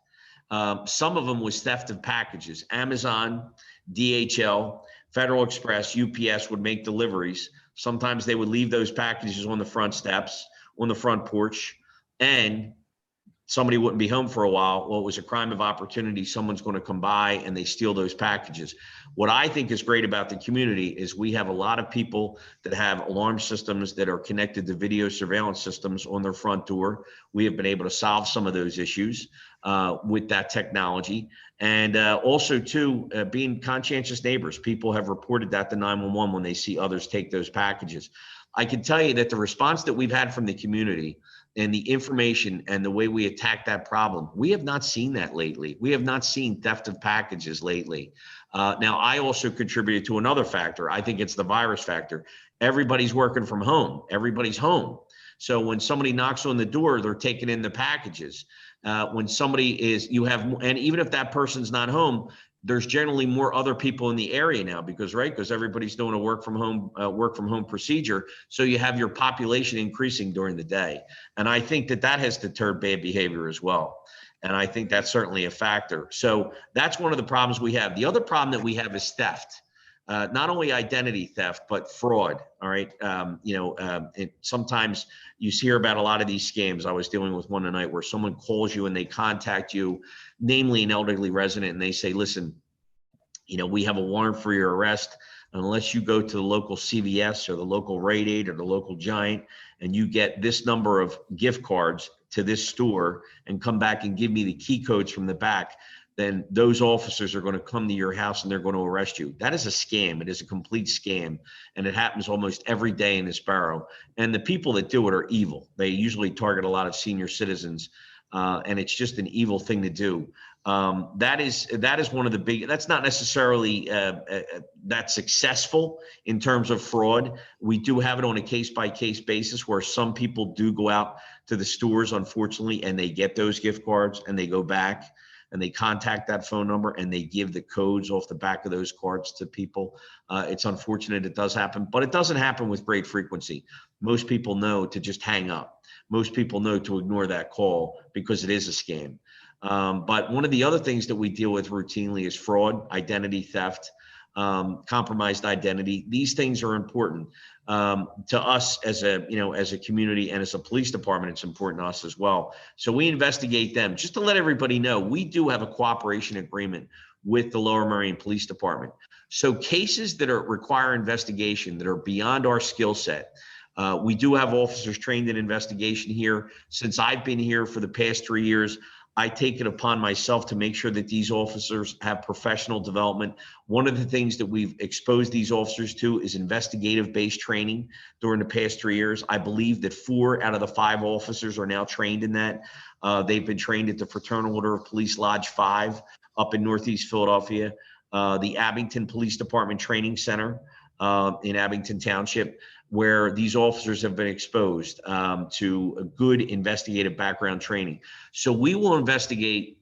Some of them was theft of packages. Amazon, DHL, Federal Express, UPS would make deliveries. Sometimes they would leave those packages on the front steps, on the front porch, and somebody wouldn't be home for a while. Well, it was a crime of opportunity. Someone's going to come by and they steal those packages. What I think is great about the community is we have a lot of people that have alarm systems that are connected to video surveillance systems on their front door. We have been able to solve some of those issues with that technology. And also too, being conscientious neighbors. People have reported that to 911 when they see others take those packages. I can tell you that the response that we've had from the community and the information and the way we attack that problem, we have not seen that lately. We have not seen theft of packages lately. Now, I also contributed to another factor. I think it's the virus factor. Everybody's working from home. Everybody's home. So when somebody knocks on the door, they're taking in the packages. When somebody is, and even if that person's not home, there's generally more other people in the area now because everybody's doing a work from home procedure. So you have your population increasing during the day. And I think that has deterred bad behavior as well. And I think that's certainly a factor. So that's one of the problems we have. The other problem that we have is theft. Not only identity theft, but fraud. All right. Sometimes you hear about a lot of these scams. I was dealing with one tonight where someone calls you and they contact you, namely an elderly resident, and they say, listen, we have a warrant for your arrest. Unless you go to the local CVS or the local Rite Aid or the local Giant and you get this number of gift cards to this store and come back and give me the key codes from the back, then those officers are going to come to your house and they're going to arrest you. That is a scam. It is a complete scam. And it happens almost every day in this borough. And the people that do it are evil. They usually target a lot of senior citizens. and it's just an evil thing to do. That is one of the big, that's not necessarily that successful in terms of fraud. We do have it on a case-by-case basis where some people do go out to the stores, unfortunately, and they get those gift cards and they go back and they contact that phone number and they give the codes off the back of those cards to people. It's unfortunate it does happen, but it doesn't happen with great frequency. Most people know to just hang up. Most people know to ignore that call because it is a scam. But one of the other things that we deal with routinely is fraud, identity theft, compromised identity. These things are important to us as a community, and as a police department, it's important to us as well. So we investigate them. Just to let everybody know, we do have a cooperation agreement with the Lower Merion Police Department. So cases that require investigation that are beyond our skill set, we do have officers trained in investigation here. Since I've been here for the past 3 years, I take it upon myself to make sure that these officers have professional development. One of the things that we've exposed these officers to is investigative-based training during the past 3 years. I believe that 4 out of the 5 officers are now trained in that. They've been trained at the Fraternal Order of Police Lodge 5 up in Northeast Philadelphia, the Abington Police Department Training Center in Abington Township, where these officers have been exposed to a good investigative background training. So we will investigate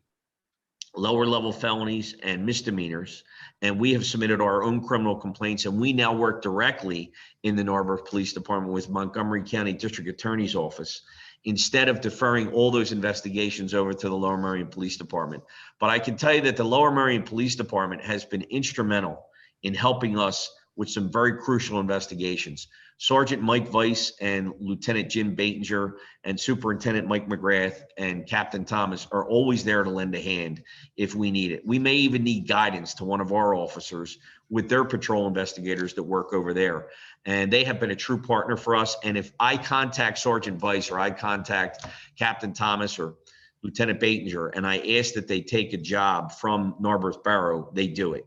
lower level felonies and misdemeanors, and we have submitted our own criminal complaints, and we now work directly in the Narberth Police Department with Montgomery County District Attorney's Office, instead of deferring all those investigations over to the Lower Merion Police Department. But I can tell you that the Lower Merion Police Department has been instrumental in helping us with some very crucial investigations. Sergeant Mike Weiss and Lieutenant Jim Batinger and Superintendent Mike McGrath and Captain Thomas are always there to lend a hand if we need it. We may even need guidance to one of our officers with their patrol investigators that work over there. And they have been a true partner for us. And if I contact Sergeant Weiss or I contact Captain Thomas or Lieutenant Batinger and I ask that they take a job from Narberth Borough, they do it.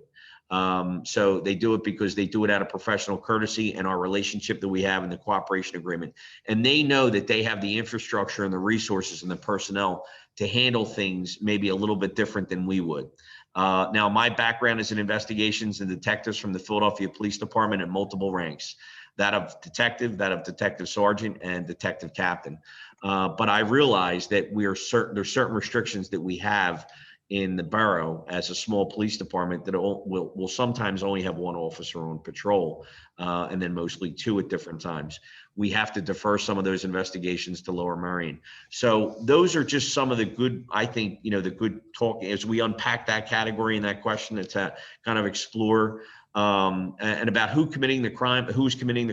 So they do it because they do it out of professional courtesy and our relationship that we have in the cooperation agreement. And they know that they have the infrastructure and the resources and the personnel to handle things maybe a little bit different than we would. Now, my background is in investigations and detectives from the Philadelphia Police Department at multiple ranks, that of detective sergeant, and detective captain. But I realize that there's certain restrictions that we have in the borough as a small police department that will sometimes only have 1 officer on patrol, and then mostly 2 at different times. We have to defer some of those investigations to Lower Merion. So those are just some of the good, I think, the good talk as we unpack that category and that question to kind of explore and about who's committing the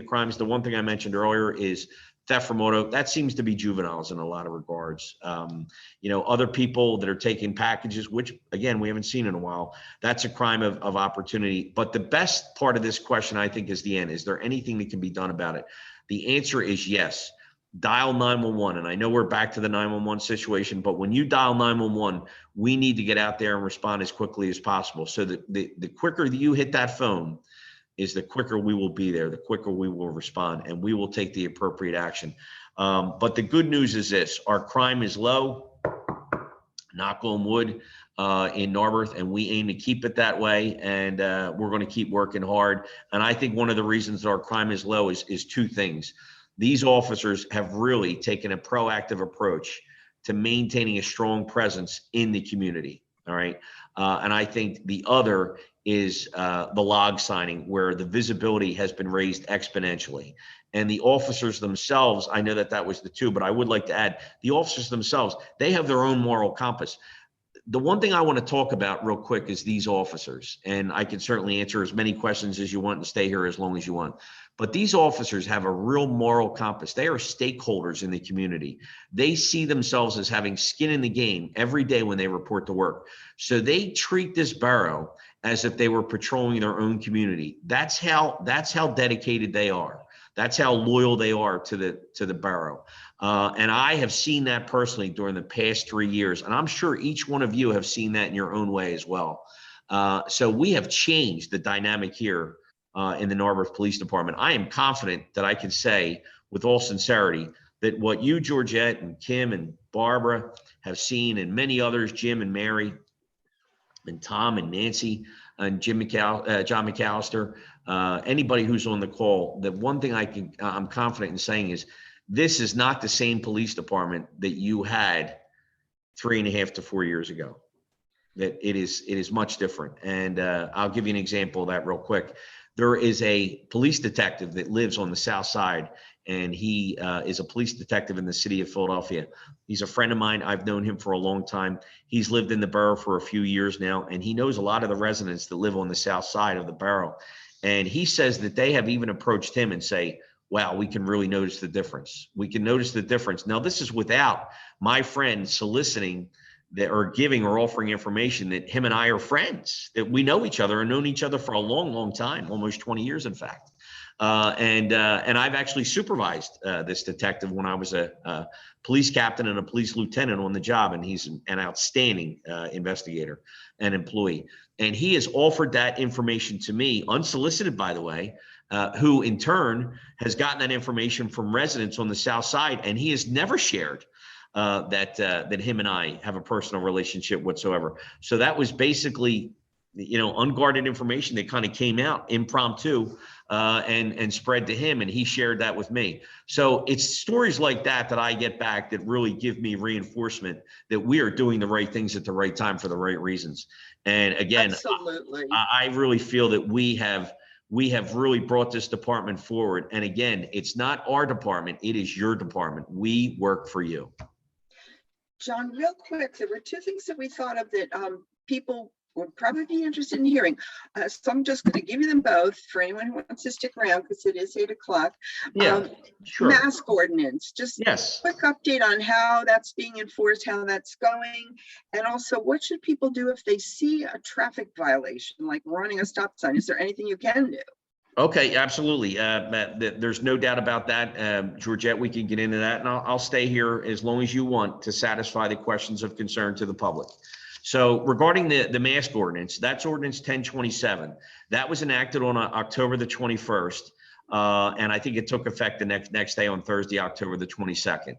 crimes. The one thing I mentioned earlier is theft from auto. That seems to be juveniles in a lot of regards. Other people that are taking packages, which again, we haven't seen in a while, that's a crime of opportunity. But the best part of this question, I think, is the end. Is there anything that can be done about it? The answer is yes. Dial 911. And I know we're back to the 911 situation, but when you dial 911, we need to get out there and respond as quickly as possible. So that the quicker that you hit that phone, is the quicker we will be there, the quicker we will respond, and we will take the appropriate action. But the good news is this: our crime is low, knock on wood, in Narberth, and we aim to keep it that way. And we're going to keep working hard. And I think one of the reasons that our crime is low is 2 things. These officers have really taken a proactive approach to maintaining a strong presence in the community. All right. And I think the other is the log signing, where the visibility has been raised exponentially. And the officers themselves, I know that was the 2, but I would like to add, the officers themselves, they have their own moral compass. The one thing I want to talk about real quick is these officers, and I can certainly answer as many questions as you want and stay here as long as you want. But these officers have a real moral compass. They are stakeholders in the community. They see themselves as having skin in the game every day when they report to work. So they treat this borough as if they were patrolling their own community. That's how dedicated they are. That's how loyal they are to the borough. And I have seen that personally during the past 3 years. And I'm sure each one of you have seen that in your own way as well. So we have changed the dynamic here in the Narberth Police Department. I am confident that I can say with all sincerity that what you, Georgette and Kim and Barbara, have seen, and many others, Jim and Mary and Tom and Nancy and John McAllister, anybody who's on the call, the one thing I'm confident in saying is this is not the same police department that you had 3.5 to 4 years ago. That it is much different. And I'll give you an example of that real quick. There is a police detective that lives on the South Side, and he is a police detective in the city of Philadelphia. He's a friend of mine. I've known him for a long time. He's lived in the borough for a few years now, and he knows a lot of the residents that live on the South Side of the borough. And he says that they have even approached him and say, wow, we can really notice the difference. We can notice the difference. Now, this is without my friend soliciting that or giving or offering information that him and I are friends, that we know each other and known each other for a long, long time, almost 20 years, in fact. And I've actually supervised this detective when I was a police captain and a police lieutenant on the job, and he's an outstanding investigator and employee. And he has offered that information to me, unsolicited, by the way, who in turn has gotten that information from residents on the South Side, and he has never shared that him and I have a personal relationship whatsoever. So that was basically, unguarded information that kind of came out impromptu and spread to him, and he shared that with me. So it's stories like that I get back that really give me reinforcement that we are doing the right things at the right time for the right reasons. And again, Absolutely. I really feel that we have really brought this department forward. And again, it's not our department, it is your department. We work for you. John, real quick, there were two things that we thought of that people would probably be interested in hearing. So I'm just going to give you them both for anyone who wants to stick around because it is 8 o'clock. Yeah, sure. Mask ordinance, just Yes. a quick update on how that's being enforced, how that's going. And also, what should people do if they see a traffic violation, like running a stop sign? Is there anything you can do? Okay, absolutely. There's no doubt about that. Georgette, we can get into that, and I'll stay here as long as you want to satisfy the questions of concern to the public. So regarding the mask ordinance, that's ordinance 1027. That was enacted on October the 21st, and I think it took effect the next day on Thursday, October the 22nd.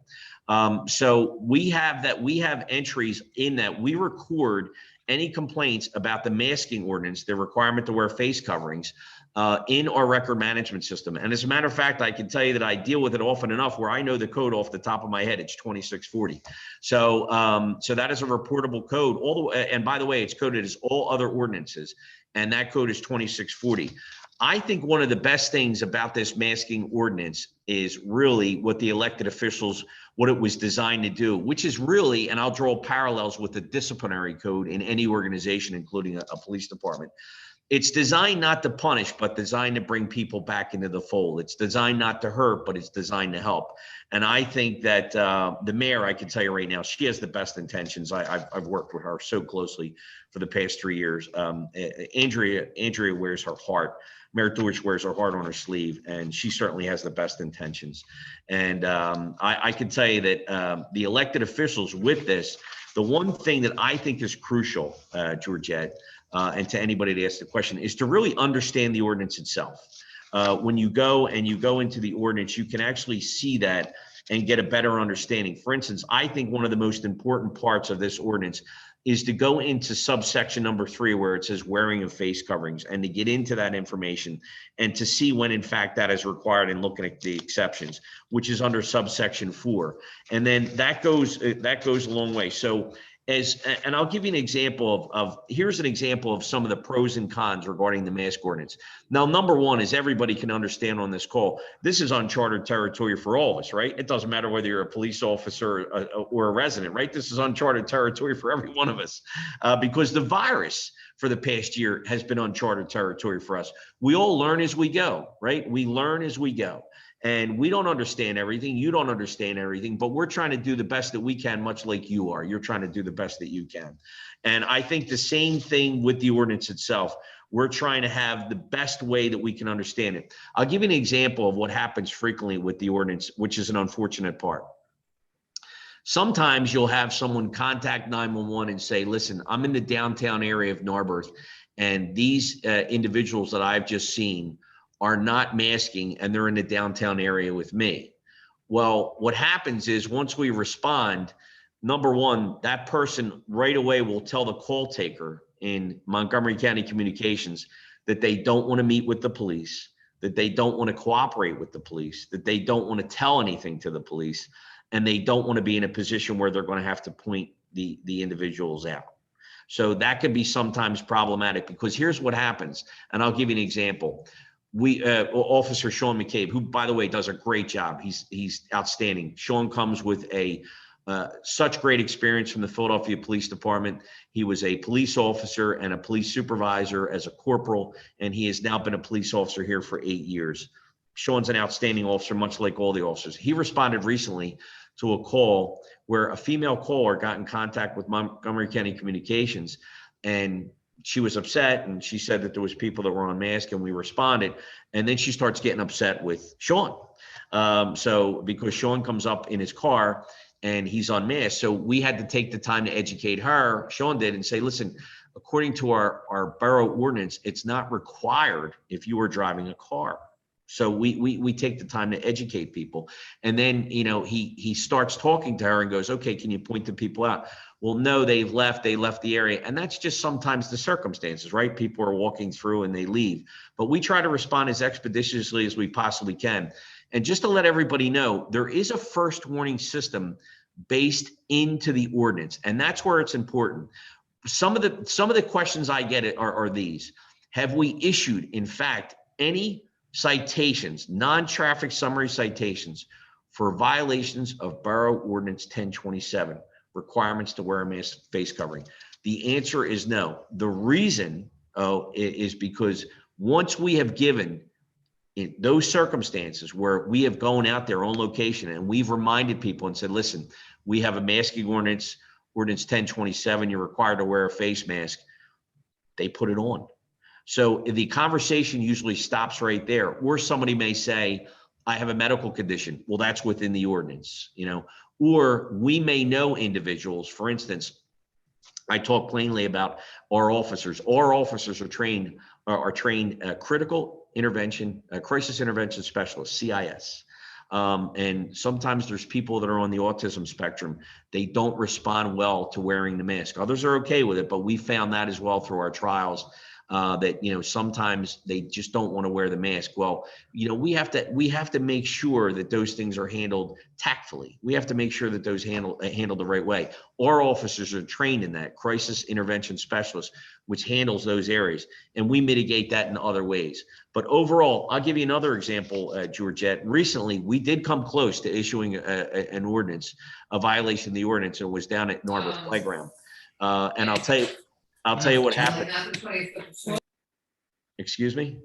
So we have entries in that we record any complaints about the masking ordinance, the requirement to wear face coverings, in our record management system. And as a matter of fact, I can tell you that I deal with it often enough where I know the code off the top of my head. It's 2640. So that is a reportable code. And by the way, it's coded as all other ordinances, and that code is 2640. I think one of the best things about this masking ordinance is really what the elected officials, what it was designed to do, which is really, and I'll draw parallels with the disciplinary code in any organization, including a police department. It's designed not to punish, but designed to bring people back into the fold. It's designed not to hurt, but it's designed to help. And I think that the mayor, I can tell you right now, she has the best intentions. I've worked with her so closely for the past 3 years. Andrea wears her heart. Mayor Deutsch wears her heart on her sleeve, and she certainly has the best intentions. And I can tell you that the elected officials with this, the one thing that I think is crucial, Georgette, and to anybody to ask the question, is to really understand the ordinance itself. When you go into the ordinance, you can actually see that and get a better understanding. For instance, I think one of the most important parts of this ordinance is to go into subsection number 3, where it says wearing of face coverings, and to get into that information and to see when in fact that is required and looking at the exceptions, which is under subsection 4. And then that goes a long way. So and I'll give you an example here's an example of some of the pros and cons regarding the mask ordinance. Now, number one is everybody can understand on this call, this is uncharted territory for all of us, right? It doesn't matter whether you're a police officer or a resident, right? This is uncharted territory for every one of us because the virus for the past year has been uncharted territory for us. We all learn as we go, right? We learn as we go. And we don't understand everything. You don't understand everything, but we're trying to do the best that we can, much like you are. You're trying to do the best that you can. And I think the same thing with the ordinance itself. We're trying to have the best way that we can understand it. I'll give you an example of what happens frequently with the ordinance, which is an unfortunate part. Sometimes you'll have someone contact 911 and say, listen, I'm in the downtown area of Narberth, and these individuals that I've just seen are not masking, and they're in the downtown area with me. Well, what happens is once we respond, number one, that person right away will tell the call taker in Montgomery County Communications that they don't want to meet with the police, that they don't want to cooperate with the police, that they don't want to tell anything to the police, and they don't want to be in a position where they're going to have to point the individuals out. So that could be sometimes problematic, because here's what happens, and I'll give you an example. Officer Sean McCabe, who, by the way, does a great job. He's outstanding. Sean comes with such great experience from the Philadelphia Police Department. He was a police officer and a police supervisor as a corporal, and he has now been a police officer here for 8 years. Sean's an outstanding officer, much like all the officers. He responded recently to a call where a female caller got in contact with Montgomery County Communications, and she was upset, and she said that there was people that were on mask, and we responded. And then she starts getting upset with Sean. So because Sean comes up in his car and he's unmasked, so we had to take the time to educate her, Sean did, and say, listen, according to our borough ordinance, it's not required if you are driving a car. So we take the time to educate people. And then, you know, he starts talking to her and goes, okay, can you point the people out? Well, no, they left the area. And that's just sometimes the circumstances, right? People are walking through and they leave. But we try to respond as expeditiously as we possibly can. And just to let everybody know, there is a first warning system based into the ordinance. And that's where it's important. Some of the questions I get are these. Have we issued, in fact, any citations, non-traffic summary citations for violations of Borough Ordinance 1027, requirements to wear a mask, face covering? The answer is no. The reason is because once we have given in those circumstances where we have gone out there on location and we've reminded people and said, listen, we have a masking ordinance, Ordinance 1027, you're required to wear a face mask, they put it on. So the conversation usually stops right there. Or somebody may say, I have a medical condition. Well, that's within the ordinance, you know. Or we may know individuals. For instance, I talk plainly about our officers. Our officers are trained critical intervention, crisis intervention specialists, CIS. And sometimes there's people that are on the autism spectrum. They don't respond well to wearing the mask. Others are okay with it, but we found that as well through our trials. That, you know, sometimes they just don't want to wear the mask. Well, you know, we have to make sure that those things are handled tactfully. We have to make sure that those handled the right way. Our officers are trained in that, crisis intervention specialists, which handles those areas, and we mitigate that in other ways. But overall, I'll give you another example, Georgette. Recently, we did come close to issuing an ordinance, a violation of the ordinance. It was down at Narberth Playground, and I'll tell you what happened. Excuse me?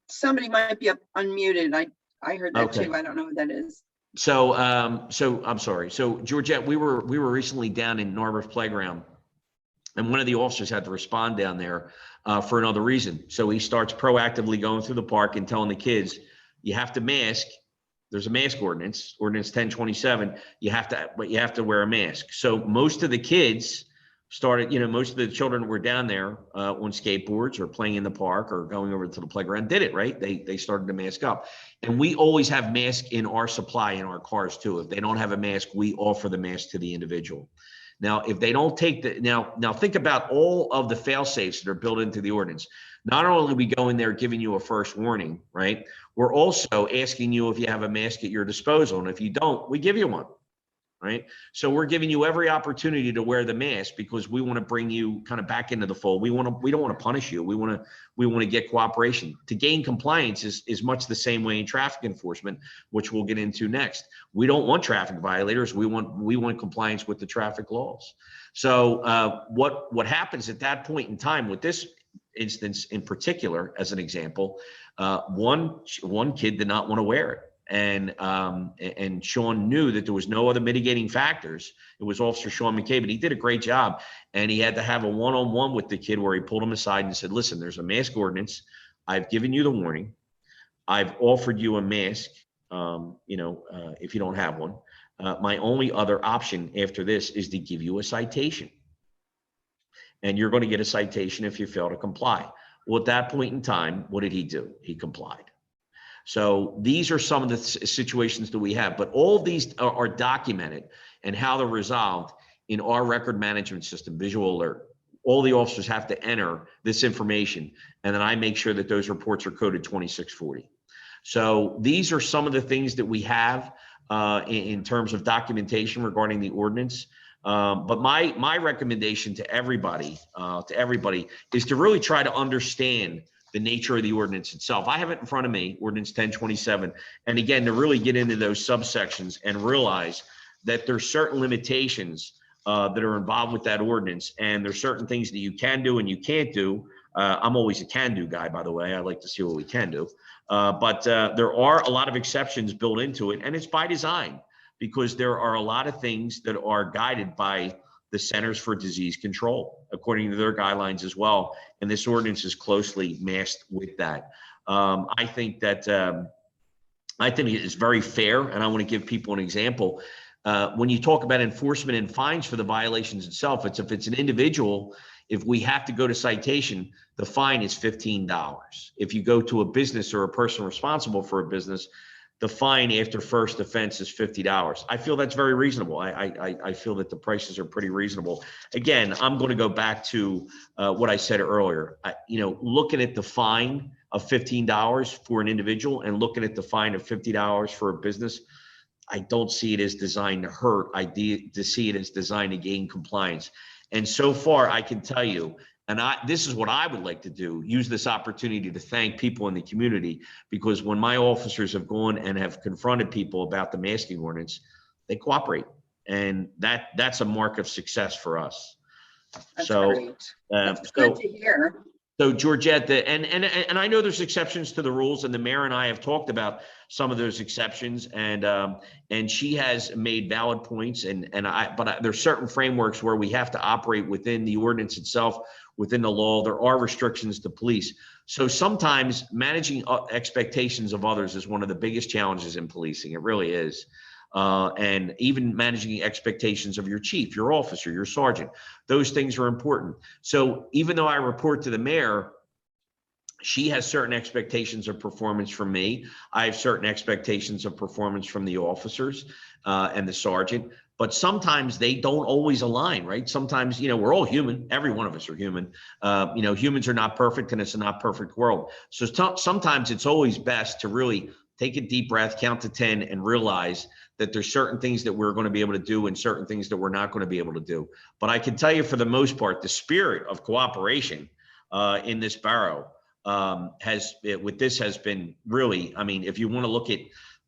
Somebody might be unmuted. I heard that Okay. too. I don't know who that is. So I'm sorry. So Georgette, we were recently down in Narberth Playground, and one of the officers had to respond down there for another reason. So he starts proactively going through the park and telling the kids, you have to mask. There's a mask ordinance, Ordinance 1027. You have to wear a mask. So most of the kids started, you know, most of the children were down there on skateboards or playing in the park or going over to the playground, did it, right? They started to mask up. And we always have masks in our supply in our cars too. If they don't have a mask, we offer the mask to the individual. Now, if they don't take now think about all of the fail safes that are built into the ordinance. Not only are we going there giving you a first warning, right? We're also asking you if you have a mask at your disposal. And if you don't, we give you one. Right. So we're giving you every opportunity to wear the mask because we want to bring you kind of back into the fold. We don't want to punish you. We want to get cooperation. To gain compliance is much the same way in traffic enforcement, which we'll get into next. We don't want traffic violators. We want compliance with the traffic laws. So what happens at that point in time with this instance in particular, as an example, one kid did not want to wear it. And Sean knew that there was no other mitigating factors. It was Officer Sean McCabe, and he did a great job. And he had to have a one-on-one with the kid where he pulled him aside and said, listen, there's a mask ordinance. I've given you the warning. I've offered you a mask, if you don't have one. My only other option after this is to give you a citation. And you're going to get a citation if you fail to comply. Well, at that point in time, what did he do? He complied. So these are some of the situations that we have, but all of these are documented and how they're resolved in our record management system, Visual Alert. All the officers have to enter this information, and then I make sure that those reports are coded 2640. So these are some of the things that we have in terms of documentation regarding the ordinance. But my recommendation to everybody is to really try to understand the nature of the ordinance itself. I have it in front of me, Ordinance 1027. And again, to really get into those subsections and realize that there's certain limitations that are involved with that ordinance. And there's certain things that you can do and you can't do. I'm always a can do guy, by the way. I like to see what we can do. But there are a lot of exceptions built into it, and it's by design, because there are a lot of things that are guided by the Centers for Disease Control, according to their guidelines as well. And this ordinance is closely matched with that. I think it is very fair, and I want to give people an example. When you talk about enforcement and fines for the violations itself, if it's an individual, if we have to go to citation, the fine is $15. If you go to a business or a person responsible for a business, the fine after first offense is $50. I feel that's very reasonable. I feel that the prices are pretty reasonable. Again, I'm going to go back to what I said earlier. Looking at the fine of $15 for an individual and looking at the fine of $50 for a business, I don't see it as designed to hurt. I see it as designed to gain compliance. And so far, I can tell you, and this is what I would like to do, use this opportunity to thank people in the community, because when my officers have gone and have confronted people about the masking ordinance, they cooperate. And that's a mark of success for us. That's So, great. That's good to hear. So Georgette, and I know there's exceptions to the rules, and the mayor and I have talked about some of those exceptions, and she has made valid points, but there's certain frameworks where we have to operate within the ordinance itself, within the law. There are restrictions to police. So sometimes managing expectations of others is one of the biggest challenges in policing. It really is. And even managing expectations of your chief, your officer, your sergeant, those things are important. So even though I report to the mayor, she has certain expectations of performance from me. I have certain expectations of performance from the officers and the sergeant, but sometimes they don't always align, right? Sometimes, we're all human. Every one of us are human. Humans are not perfect, and it's a not perfect world. So sometimes it's always best to really take a deep breath, count to 10, and realize that there's certain things that we're going to be able to do and certain things that we're not going to be able to do. But I can tell you, for the most part, the spirit of cooperation in this borough has been really, if you want to look at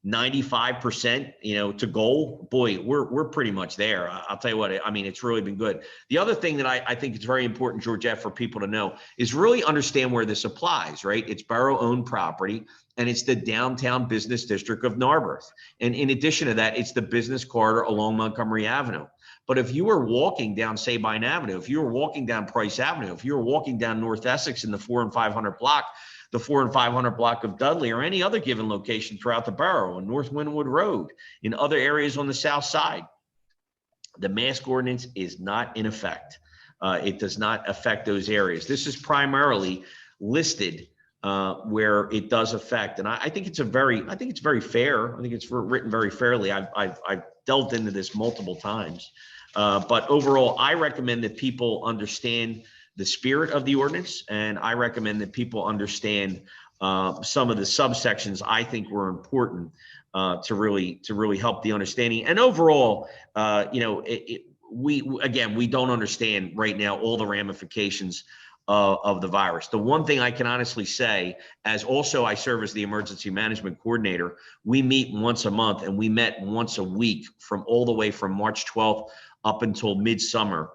95%, to goal, boy, we're pretty much there. I'll tell you what, it's really been good. The other thing that I think it's very important, Georgette, for people to know is really understand where this applies, right? It's borough-owned property, and it's the downtown business district of Narberth. And in addition to that, it's the business corridor along Montgomery Avenue. But if you were walking down Sabine Avenue, if you were walking down Price Avenue, if you were walking down North Essex in the 4 and 500 block, the 4 and 500 block of Dudley, or any other given location throughout the borough, on North Wynwood Road, in other areas on the south side, the mask ordinance is not in effect. It does not affect those areas. This is primarily listed where it does affect, and I think it's very fair. I think it's written very fairly. I've delved into this multiple times, but overall, I recommend that people understand the spirit of the ordinance, and I recommend that people understand some of the subsections I think were important to really help the understanding. And overall, we don't understand right now all the ramifications of the virus. The one thing I can honestly say, as also I serve as the emergency management coordinator, we meet once a month, and we met once a week from all the way from March 12th up until midsummer,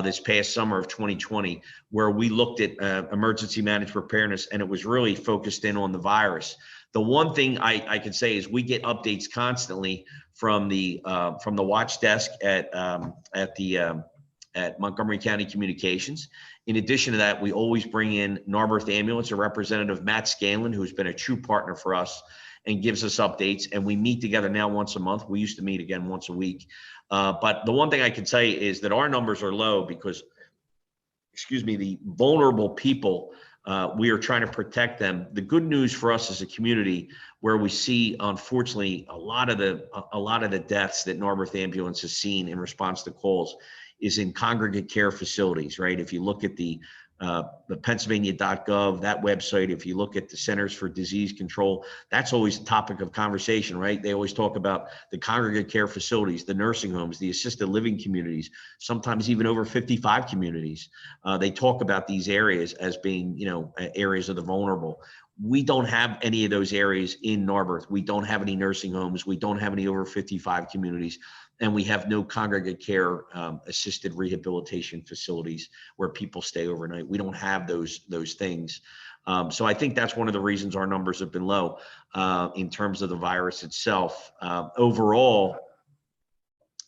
this past summer of 2020, where we looked at emergency management preparedness, and it was really focused in on the virus. The one thing I could say is we get updates constantly from the watch desk at Montgomery County Communications. In addition to that, we always bring in Narberth Ambulance, a representative, Matt Scanlon, who's been a true partner for us and gives us updates. And we meet together now once a month. We used to meet again once a week. But the one thing I can say is that our numbers are low because, the vulnerable people We are trying to protect them. The good news for us as a community, where we see, unfortunately, a lot of the deaths that Narberth Ambulance has seen in response to calls, is in congregate care facilities, right? If you look at the Pennsylvania.gov, that website, if you look at the Centers for Disease Control, that's always a topic of conversation, right? They always talk about the congregate care facilities, the nursing homes, the assisted living communities, sometimes even over 55 communities. They talk about these areas as being, areas of the vulnerable. We don't have any of those areas in Narberth. We don't have any nursing homes. We don't have any over 55 communities. And we have no congregate care assisted rehabilitation facilities where people stay overnight. We don't have those things. So I think that's one of the reasons our numbers have been low in terms of the virus itself. Overall,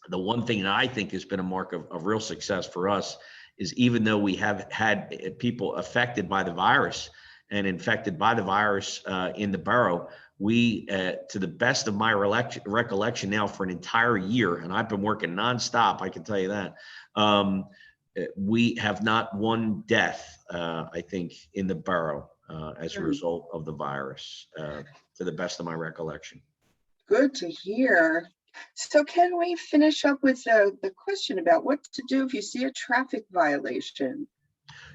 the one thing that I think has been a mark of real success for us is, even though we have had people affected by the virus and infected by the virus in the borough, we, to the best of my recollection now, for an entire year, and I've been working nonstop, I can tell you that, we have not one death, I think, in the borough as a result of the virus, to the best of my recollection. Good to hear. So can we finish up with the question about what to do if you see a traffic violation?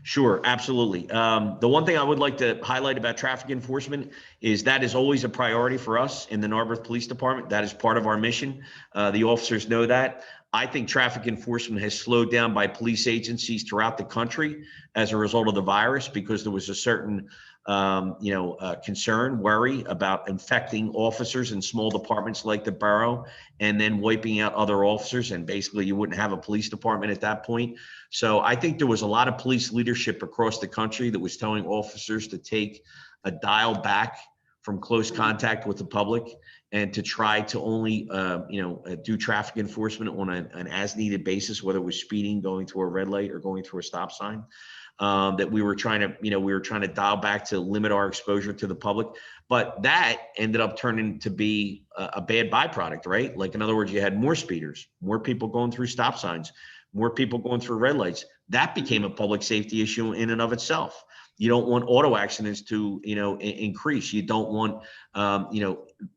Sure, absolutely. The one thing I would like to highlight about traffic enforcement is that is always a priority for us in the Narberth Police Department. That is part of our mission. The officers know that. I think traffic enforcement has slowed down by police agencies throughout the country as a result of the virus, because there was a certain concern, worry about infecting officers in small departments like the borough and then wiping out other officers. And basically you wouldn't have a police department at that point. So I think there was a lot of police leadership across the country that was telling officers to take a dial back from close contact with the public and to try to only, do traffic enforcement on an as needed basis, whether it was speeding, going through a red light, or going through a stop sign. That we were trying to dial back to limit our exposure to the public, but that ended up turning to be a bad byproduct, right? Like, in other words, you had more speeders, more people going through stop signs, more people going through red lights. That became a public safety issue in and of itself. You don't want auto accidents to, increase. You don't want,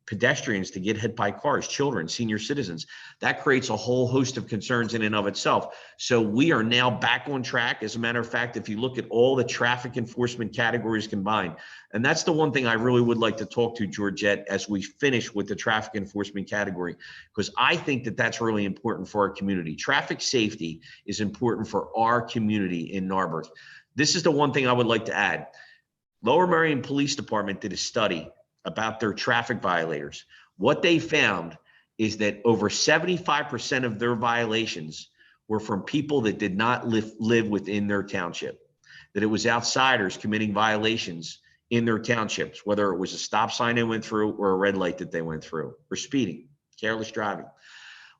pedestrians to get hit by cars, children, senior citizens. That creates a whole host of concerns in and of itself. So we are now back on track. As a matter of fact, if you look at all the traffic enforcement categories combined, and that's the one thing I really would like to talk to Georgette as we finish with the traffic enforcement category, because I think that that's really important for our community. Traffic safety is important for our community in Narberth. This is the one thing I would like to add. Lower Merion Police Department did a study about their traffic violators. What they found is that over 75% of their violations were from people that did not live within their township, that it was outsiders committing violations in their townships, whether it was a stop sign they went through or a red light that they went through, or speeding, careless driving.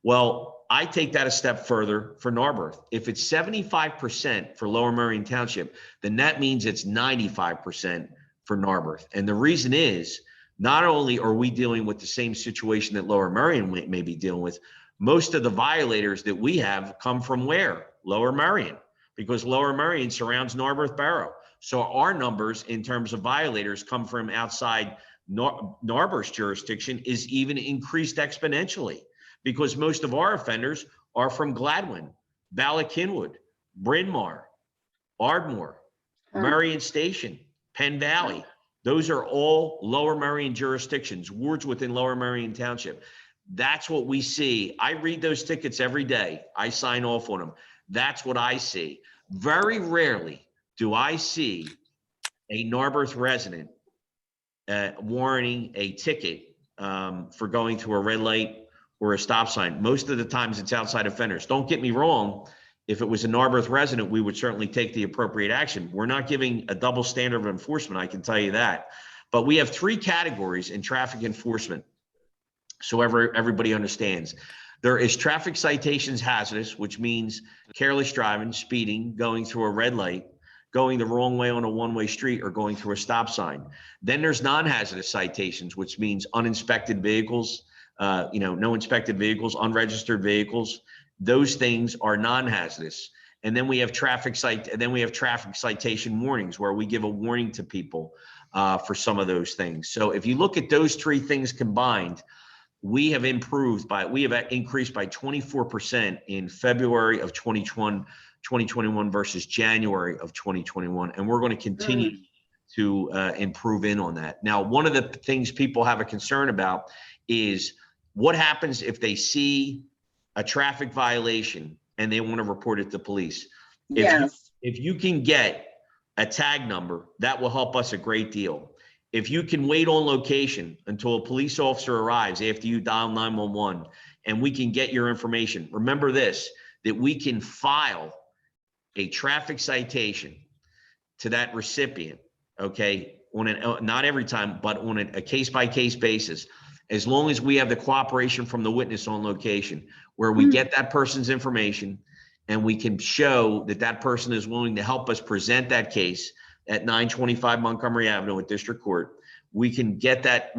Well, I take that a step further for Narberth. If it's 75% for Lower Merion Township, then that means it's 95% for Narberth. And the reason is, not only are we dealing with the same situation that Lower Merion may be dealing with, most of the violators that we have come from where? Lower Merion, because Lower Merion surrounds Narberth Borough. So our numbers in terms of violators come from outside Narberth's jurisdiction is even increased exponentially, because most of our offenders are from Gladwin, Bala-Cynwyd, Bryn Mawr, Ardmore, Merion Station, Penn Valley. Those are all Lower Merion jurisdictions, wards within Lower Merion Township. That's what we see. I read those tickets every day. I sign off on them. That's what I see. Very rarely do I see a Narberth resident warranting a ticket for going through a red light or a stop sign. Most of the times it's outside offenders. Don't get me wrong. If it was a Narberth resident, we would certainly take the appropriate action. We're not giving a double standard of enforcement, I can tell you that. But we have three categories in traffic enforcement, so everybody understands. There is traffic citations hazardous, which means careless driving, speeding, going through a red light, going the wrong way on a one-way street, or going through a stop sign. Then there's non-hazardous citations, which means uninspected vehicles, no inspected vehicles, unregistered vehicles. Those things are non-hazardous. And then we have traffic citation warnings where we give a warning to people for some of those things. So if you look at those three things combined, we have increased by 24% in February of 2021 versus January of 2021. And we're going to continue to improve in on that. Now, one of the things people have a concern about is what happens if they see a traffic violation and they want to report it to police. Yes. If you can get a tag number, that will help us a great deal. If you can wait on location until a police officer arrives after you dial 911 and we can get your information, remember this, that we can file a traffic citation to that recipient, okay, on not every time, but on a case-by-case basis, as long as we have the cooperation from the witness on location, where we get that person's information and we can show that that person is willing to help us present that case at 925 Montgomery Avenue at District Court. We can get that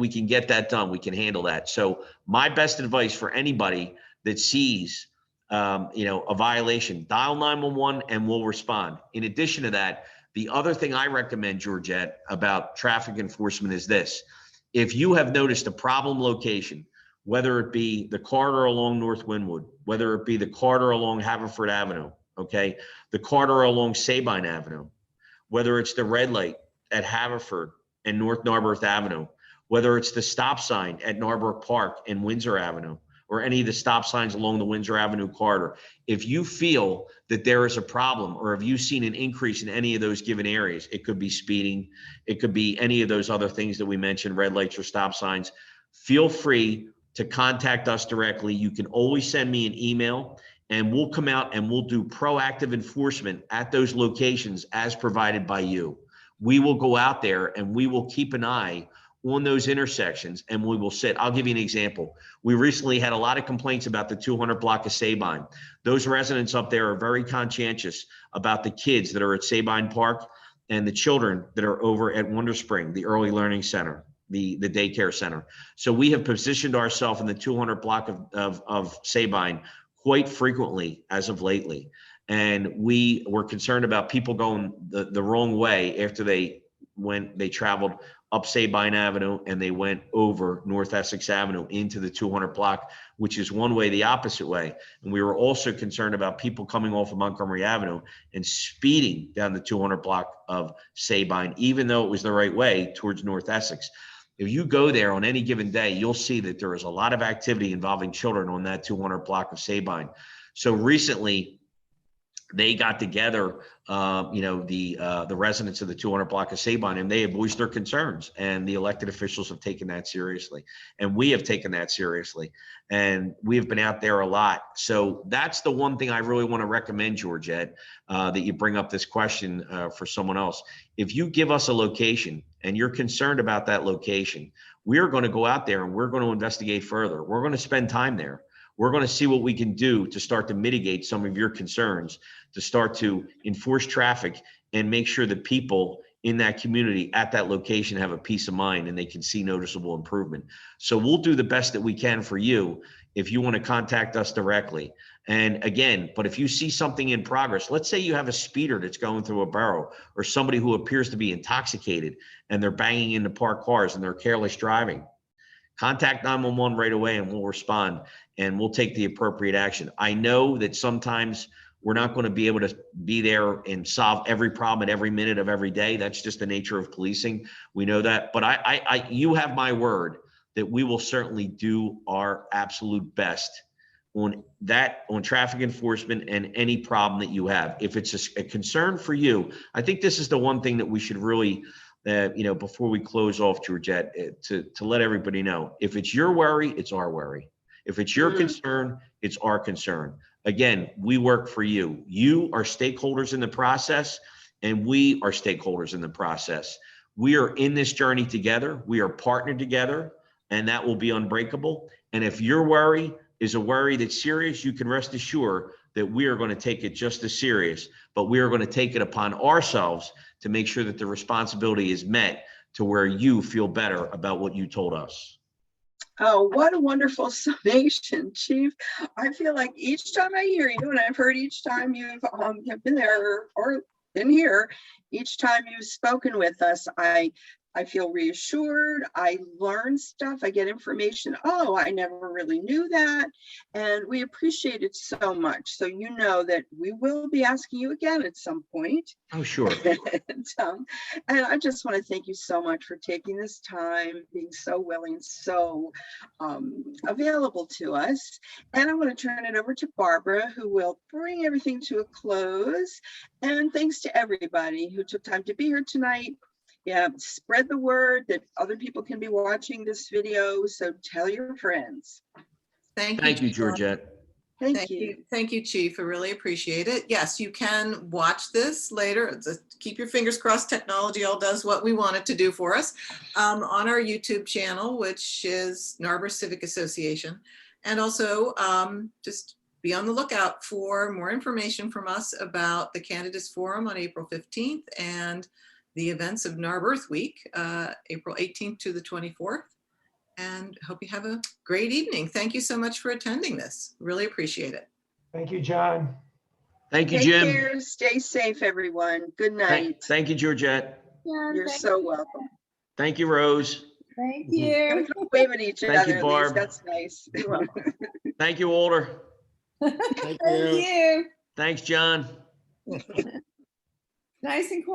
done. We can handle that. So my best advice for anybody that sees a violation, dial 911 and we'll respond. In addition to that, the other thing I recommend, Georgette, about traffic enforcement is this. If you have noticed a problem location, whether it be the corridor along North Wynwood, whether it be the corridor along Haverford Avenue, okay, the corridor along Sabine Avenue, whether it's the red light at Haverford and North Narberth Avenue, whether it's the stop sign at Narberth Park and Windsor Avenue, or any of the stop signs along the Windsor Avenue corridor, if you feel that there is a problem, or have you seen an increase in any of those given areas, it could be speeding, it could be any of those other things that we mentioned, red lights or stop signs, feel free to contact us directly. You can always send me an email and we'll come out and we'll do proactive enforcement at those locations as provided by you. We will go out there and we will keep an eye on those intersections and we will sit. I'll give you an example. We recently had a lot of complaints about the 200 block of Sabine. Those residents up there are very conscientious about the kids that are at Sabine Park and the children that are over at Wonder Spring, the early learning center, the daycare center. So we have positioned ourselves in the 200 block of Sabine quite frequently as of lately. And we were concerned about people going the wrong way after they traveled up Sabine Avenue and they went over North Essex Avenue into the 200 block, which is one way the opposite way. And we were also concerned about people coming off of Montgomery Avenue and speeding down the 200 block of Sabine, even though it was the right way towards North Essex. If you go there on any given day, you'll see that there is a lot of activity involving children on that 200 block of Sabine. So recently, they got together, the residents of the 200 block of Sabine, and they have voiced their concerns, and the elected officials have taken that seriously, and we have taken that seriously, and we have been out there a lot. So that's the one thing I really want to recommend, Georgette, that you bring up this question for someone else. If you give us a location and you're concerned about that location, we're going to go out there and we're going to investigate further. We're going to spend time there. We're going to see what we can do to start to mitigate some of your concerns, to start to enforce traffic and make sure that people in that community at that location have a peace of mind and they can see noticeable improvement. So we'll do the best that we can for you if you want to contact us directly. And again, but if you see something in progress, let's say you have a speeder that's going through a borough or somebody who appears to be intoxicated and they're banging into parked cars and they're careless driving, contact 911 right away and we'll respond and we'll take the appropriate action. I know that sometimes we're not going to be able to be there and solve every problem at every minute of every day. That's just the nature of policing. We know that, but you have my word that we will certainly do our absolute best on traffic enforcement and any problem that you have. If it's a concern for you, I think this is the one thing that we should really before we close off, Georgette, to let everybody know, if it's your worry, it's our worry. If it's your concern, it's our concern. Again, we work for you. You are stakeholders in the process, and we are stakeholders in the process. We are in this journey together. We are partnered together, and that will be unbreakable. And if your worry is a worry that's serious, you can rest assured that we are going to take it just as serious, but we are going to take it upon ourselves to make sure that the responsibility is met to where you feel better about what you told us. Oh, what a wonderful summation, Chief. I feel like each time I hear you, and I've heard each time you've have been there or been here, each time you've spoken with us, I feel reassured. I learn stuff. I get information. Oh, I never really knew that. And we appreciate it so much. So you know that we will be asking you again at some point. Oh, sure. And I just want to thank you so much for taking this time, being so willing, so available to us. And I want to turn it over to Barbara, who will bring everything to a close. And thanks to everybody who took time to be here tonight. Yeah, spread the word that other people can be watching this video. So tell your friends. Thank you, Chief. Georgette. Thank you. Thank you, Chief. I really appreciate it. Yes, you can watch this later. Keep your fingers crossed. Technology all does what we want it to do for us on our YouTube channel, which is Narberth Civic Association. And also just be on the lookout for more information from us about the Candidates Forum on April 15th and the events of Narberth Week, April 18th to the 24th. And hope you have a great evening. Thank you so much for attending this. Really appreciate it. Thank you, John. Thank you, Take Jim. care. Stay safe, everyone. Good night. Thank you, Georgette. You're so welcome. Thank you, Rose. Thank Mhm. you. And we can wave at each Thank you, other. At least. Barb. That's nice. Thank you, Alder. Thank you. Thanks, John. Nice and quiet.